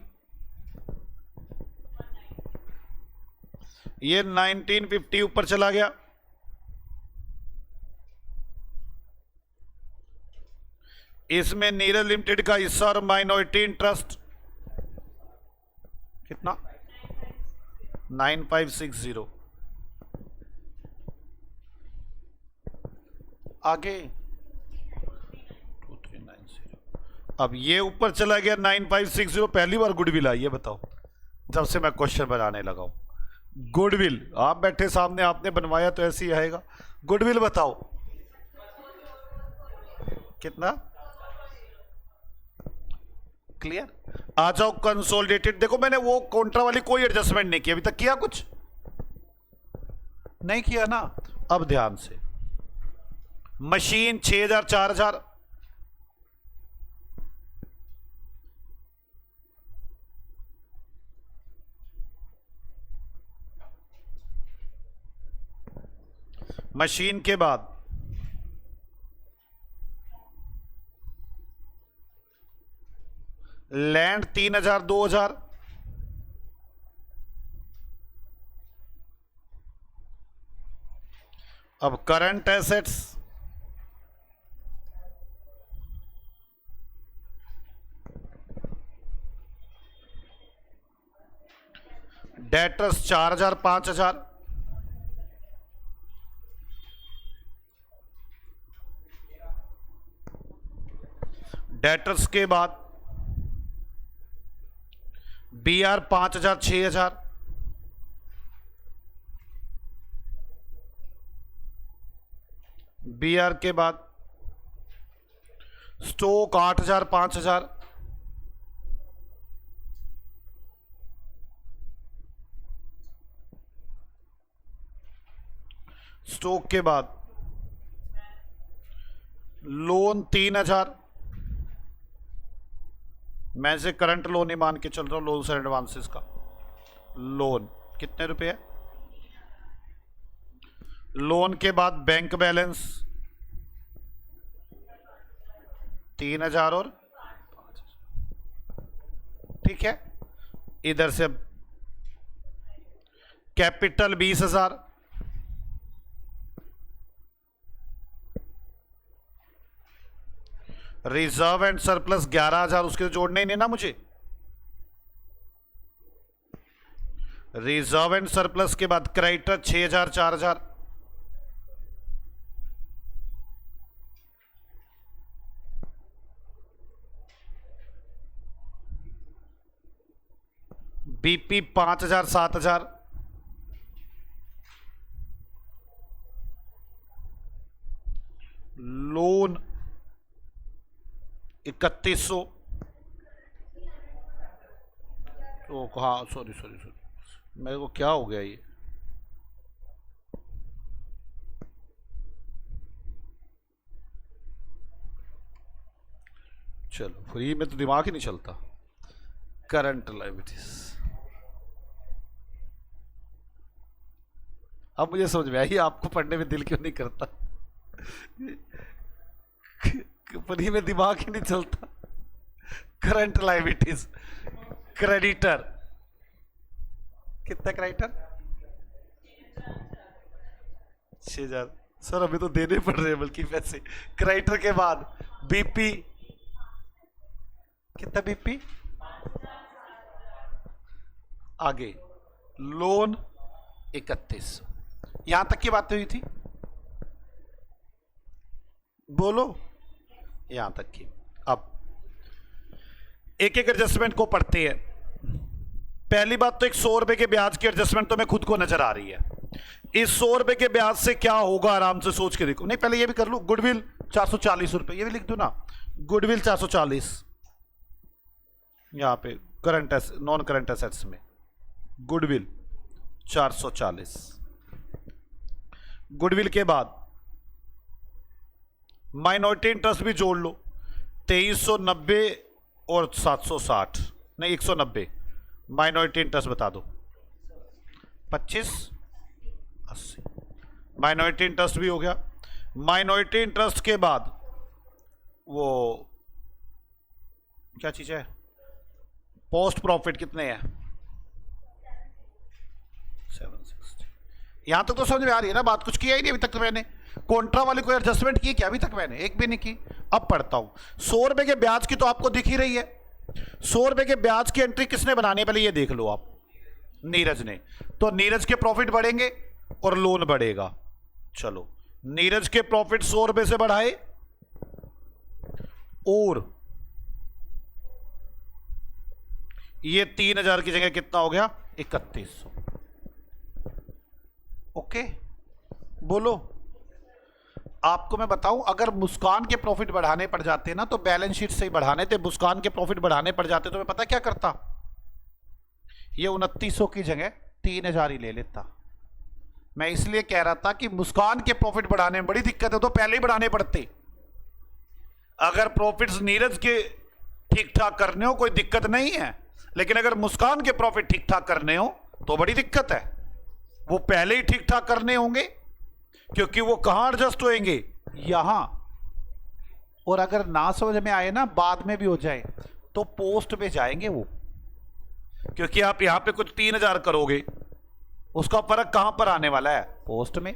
ये 1950 ऊपर चला गया। इसमें नीरज लिमिटेड का हिस्सा और माइनॉरिटी इंटरेस्ट कितना? 9560। आगे 2390। अब ये ऊपर चला गया 9560। पहली बार गुडविल आई है, बताओ, जब से मैं क्वेश्चन बनाने लगा हूं। गुडविल आप बैठे सामने, आपने बनवाया तो ऐसे ही आएगा। गुडविल बताओ कितना? क्लियर? आ जाओ कंसोलिडेटेड। देखो मैंने वो कॉन्ट्रा वाली कोई एडजस्टमेंट नहीं किया अभी तक। किया? कुछ नहीं किया ना। अब ध्यान से, मशीन 6000 4000, मशीन के बाद लैंड 3000 2000, अब करंट एसेट्स डेटर्स 4000 5000, डेटर्स के बाद BR 5000 6000, BR के बाद स्टॉक 8000 5000, स्टॉक के बाद लोन 3000। मैं से करंट लोन ही मान के चल रहा हूं, लोन्स एंड एडवांसेस का लोन कितने रुपए है? लोन के बाद बैंक बैलेंस 3000 और 5000, ठीक है। इधर से कैपिटल 20000, रिजर्व एंड सरप्लस 11000, उसके तो जोड़ने ही नहीं ना मुझे। रिजर्व एंड सरप्लस के बाद क्रेडिटर 6000 4000, BP 5000 7000, लोन 3100। तो हाँ सॉरी, मेरे को क्या हो गया ये? चलो फ्री में तो दिमाग ही नहीं चलता। करंट लायबिलिटीज, अब मुझे समझ में आई आपको पढ़ने में दिल क्यों नहीं करता। फ्री में दिमाग ही नहीं चलता। करंट लायबिलिटीज, क्रेडिटर कितना? क्रेडिटर 6000। सर अभी तो देने पड़ रहे हैं बल्कि पैसे। क्रेडिटर के बाद BP कितना? BP आगे लोन 3100। यहां तक की बात हुई थी, बोलो यहां तक की। अब एक एक एडजस्टमेंट को पढ़ते हैं। पहली बात तो एक 100 रुपए के ब्याज की एडजस्टमेंट तो मैं खुद को नजर आ रही है। इस 100 रुपए के ब्याज से क्या होगा आराम से सोच के देखो। नहीं पहले ये भी कर लूं, गुडविल ₹440, ये भी लिख दो ना। गुडविल 440, यहां पे करंट नॉन करंट एसेट्स में गुडविल 440। गुडविल के बाद माइनॉरिटी इंटरेस्ट भी जोड़ लो, 2390 और 760, नहीं 190। माइनॉरिटी इंटरेस्ट बता दो, 2580। माइनॉरिटी इंटरेस्ट भी हो गया। माइनॉरिटी इंटरेस्ट के बाद वो क्या चीज है, पोस्ट प्रॉफिट कितने हैं, 760। यहां तक तो समझ में आ रही है ना बात, कुछ किया ही नहीं अभी तक तो मैंने। कॉन्ट्रा वाली कोई एडजस्टमेंट की क्या अभी तक मैंने, एक भी नहीं की। अब पढ़ता हूं। 100 रुपए के ब्याज की तो आपको दिख ही रही है। 100 रुपए के ब्याज की एंट्री किसने बनानी है, पहले ये देख लो आप, नीरज ने। तो नीरज के प्रॉफिट बढ़ेंगे और लोन बढ़ेगा। चलो, नीरज के प्रॉफिट 100 रुपए से बढ़ाए और ये 3000 की जगह कितना हो गया, 3100। ओके, बोलो। आपको मैं बताऊं, अगर मुस्कान के प्रॉफिट बढ़ाने पड़ जाते ना तो बैलेंस शीट से ही बढ़ाने थे। मुस्कान के प्रॉफिट बढ़ाने पड़ जाते तो मैं पता क्या करता, ये 2900 की जगह 3000 ही ले लेता। मैं इसलिए कह रहा था कि मुस्कान के प्रॉफिट बढ़ाने में बड़ी दिक्कत है तो पहले ही बढ़ाने पड़ते। अगर प्रॉफिट्स नीरज के ठीक ठाक करने हो कोई दिक्कत नहीं है, लेकिन अगर मुस्कान के प्रॉफिट ठीक ठाक करने हो तो बड़ी दिक्कत है। वो पहले ही ठीक ठाक करने होंगे, क्योंकि वो कहां एडजस्ट होंगे, यहां। और अगर ना समझ में आए ना, बाद में भी हो जाए, तो पोस्ट पे जाएंगे वो, क्योंकि आप यहां पे कुछ 3000 करोगे, उसका फर्क कहां पर आने वाला है, पोस्ट में।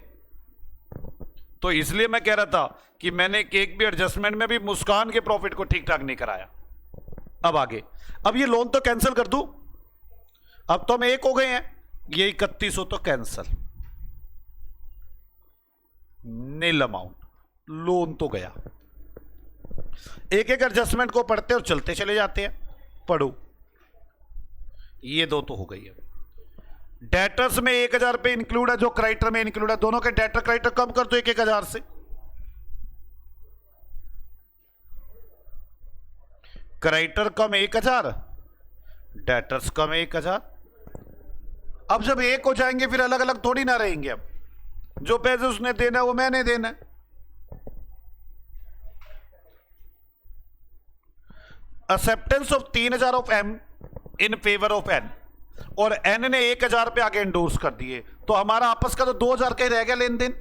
तो इसलिए मैं कह रहा था कि मैंने एक भी एडजस्टमेंट में भी मुस्कान के प्रॉफिट को ठीक ठाक नहीं कराया। अब आगे, अब ये लोन तो कैंसिल कर दूं, अब तो हम एक हो गए हैं, ये 3100 तो कैंसिल, नील अमाउंट, लोन तो गया। एक एक एडजस्टमेंट को पढ़ते और चलते चले जाते हैं, पढ़ो। ये दो तो हो गई है। डेटर्स में 1000 रुपए इंक्लूड है, जो क्राइटर में इंक्लूड है, दोनों के डेटर क्राइटर कम कर दो 1000 से। क्राइटर कम 1000, डेटर्स कम 1000। अब जब एक हो जाएंगे फिर अलग अलग थोड़ी ना रहेंगे। अब जो पैसे उसने देना वो मैंने देना। Acceptance of 3000 of M in favour of N, और एन ने 1000 पे आगे एंडोर्स कर दिए, तो हमारा आपस का तो 2000 का ही रह गया लेन देन।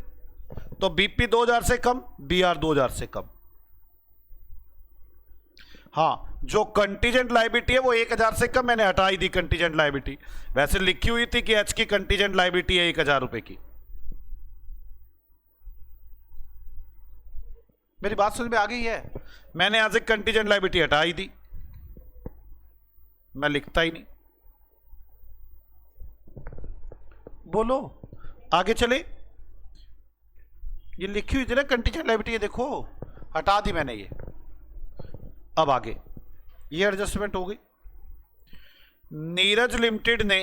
तो बीपी 2000 से कम, बीआर 2000 से कम। हाँ, जो कंटीजेंट लायबिलिटी है वो 1000 से कम, मैंने हटा ही दी कंटीजेंट लायबिलिटी। वैसे लिखी हुई थी कि एच की कंटीजेंट लायबिलिटी है 1000 रुपए की। मेरी बात समझ में आ गई है? मैंने यहां से कंटीजेंट लायबिलिटी हटा ही दी, मैं लिखता ही नहीं। बोलो, आगे चले। ये लिखी हुई थी ना कंटीजेंट लायबिलिटी, ये देखो हटा दी मैंने ये। अब आगे, ये एडजस्टमेंट हो गई। नीरज लिमिटेड ने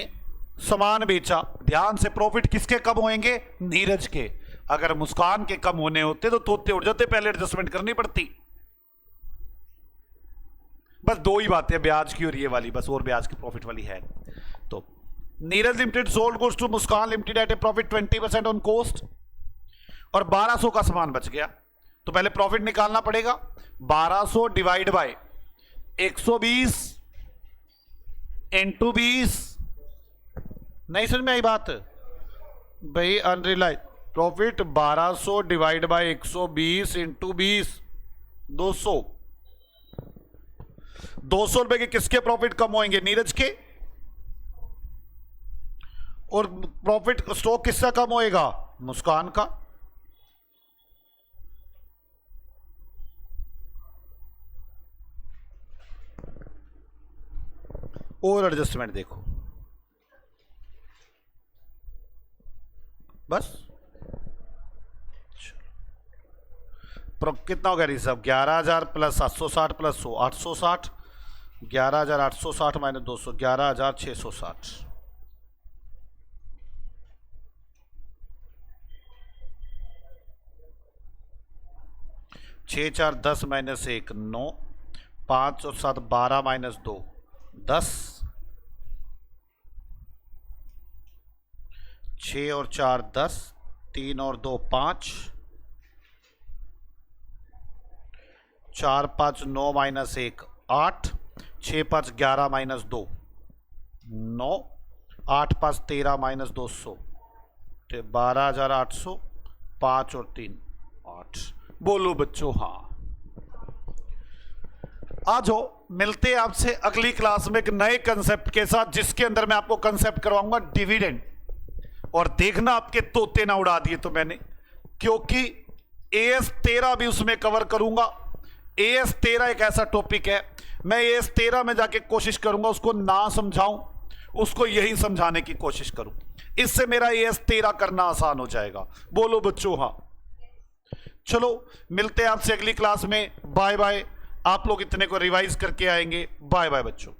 सामान बेचा, ध्यान से, प्रॉफिट किसके कम होंगे, नीरज के। अगर मुस्कान के कम होने होते तो तोते उड़ जाते, पहले एडजस्टमेंट करनी पड़ती। बस दो ही बातें, ब्याज की और ये वाली, बस, और ब्याज की प्रॉफिट वाली है। तो Neeraj limited sold goods to Muskan limited at a profit 20% on cost, और 1200 का सामान बच गया। तो पहले प्रॉफिट निकालना पड़ेगा, 1200 डिवाइड बाय 120 इंटू 20। नहीं समझ में आई बात भाई? Unrealised profit 1200 divide by 120 into 20, 200। 200 रुपए के किसके प्रॉफिट कम होंगे, नीरज के। और प्रॉफिट स्टॉक किसका कम होएगा, मुस्कान का। और एडजस्टमेंट देखो, बस। कितना हो गया reserve, 11000 plus 760 plus 100, 860। 11860 minus 200, 11660। 6 4 10 minus 1 9, 5 और 7 12 माइनस 2 10, 6 और 4 10, 3 और 2 5, 4 5 9 माइनस 1 8, 6 5 11 माइनस 2 9, 8 5 13 माइनस 200, तो 12,800, 5 और 3 8। बोलो बच्चों हाँ। आ जाओ, मिलते हैं आपसे अगली क्लास में एक नए कंसेप्ट के साथ, जिसके अंदर मैं आपको कंसेप्ट करवाऊंगा डिविडेंड। और देखना आपके तोते ना उड़ा दिए तो मैंने, क्योंकि AS 13 भी उसमें कवर करूंगा। AS 13 एक ऐसा टॉपिक है, मैं AS 13 में जाके कोशिश करूंगा उसको ना समझाऊं, उसको यही समझाने की कोशिश करूं, इससे मेरा AS 13 करना आसान हो जाएगा। बोलो बच्चों हाँ। चलो मिलते हैं आपसे अगली क्लास में। Bye bye. आप लोग इतने को रिवाइज करके आएंगे। बाय बाय बच्चों।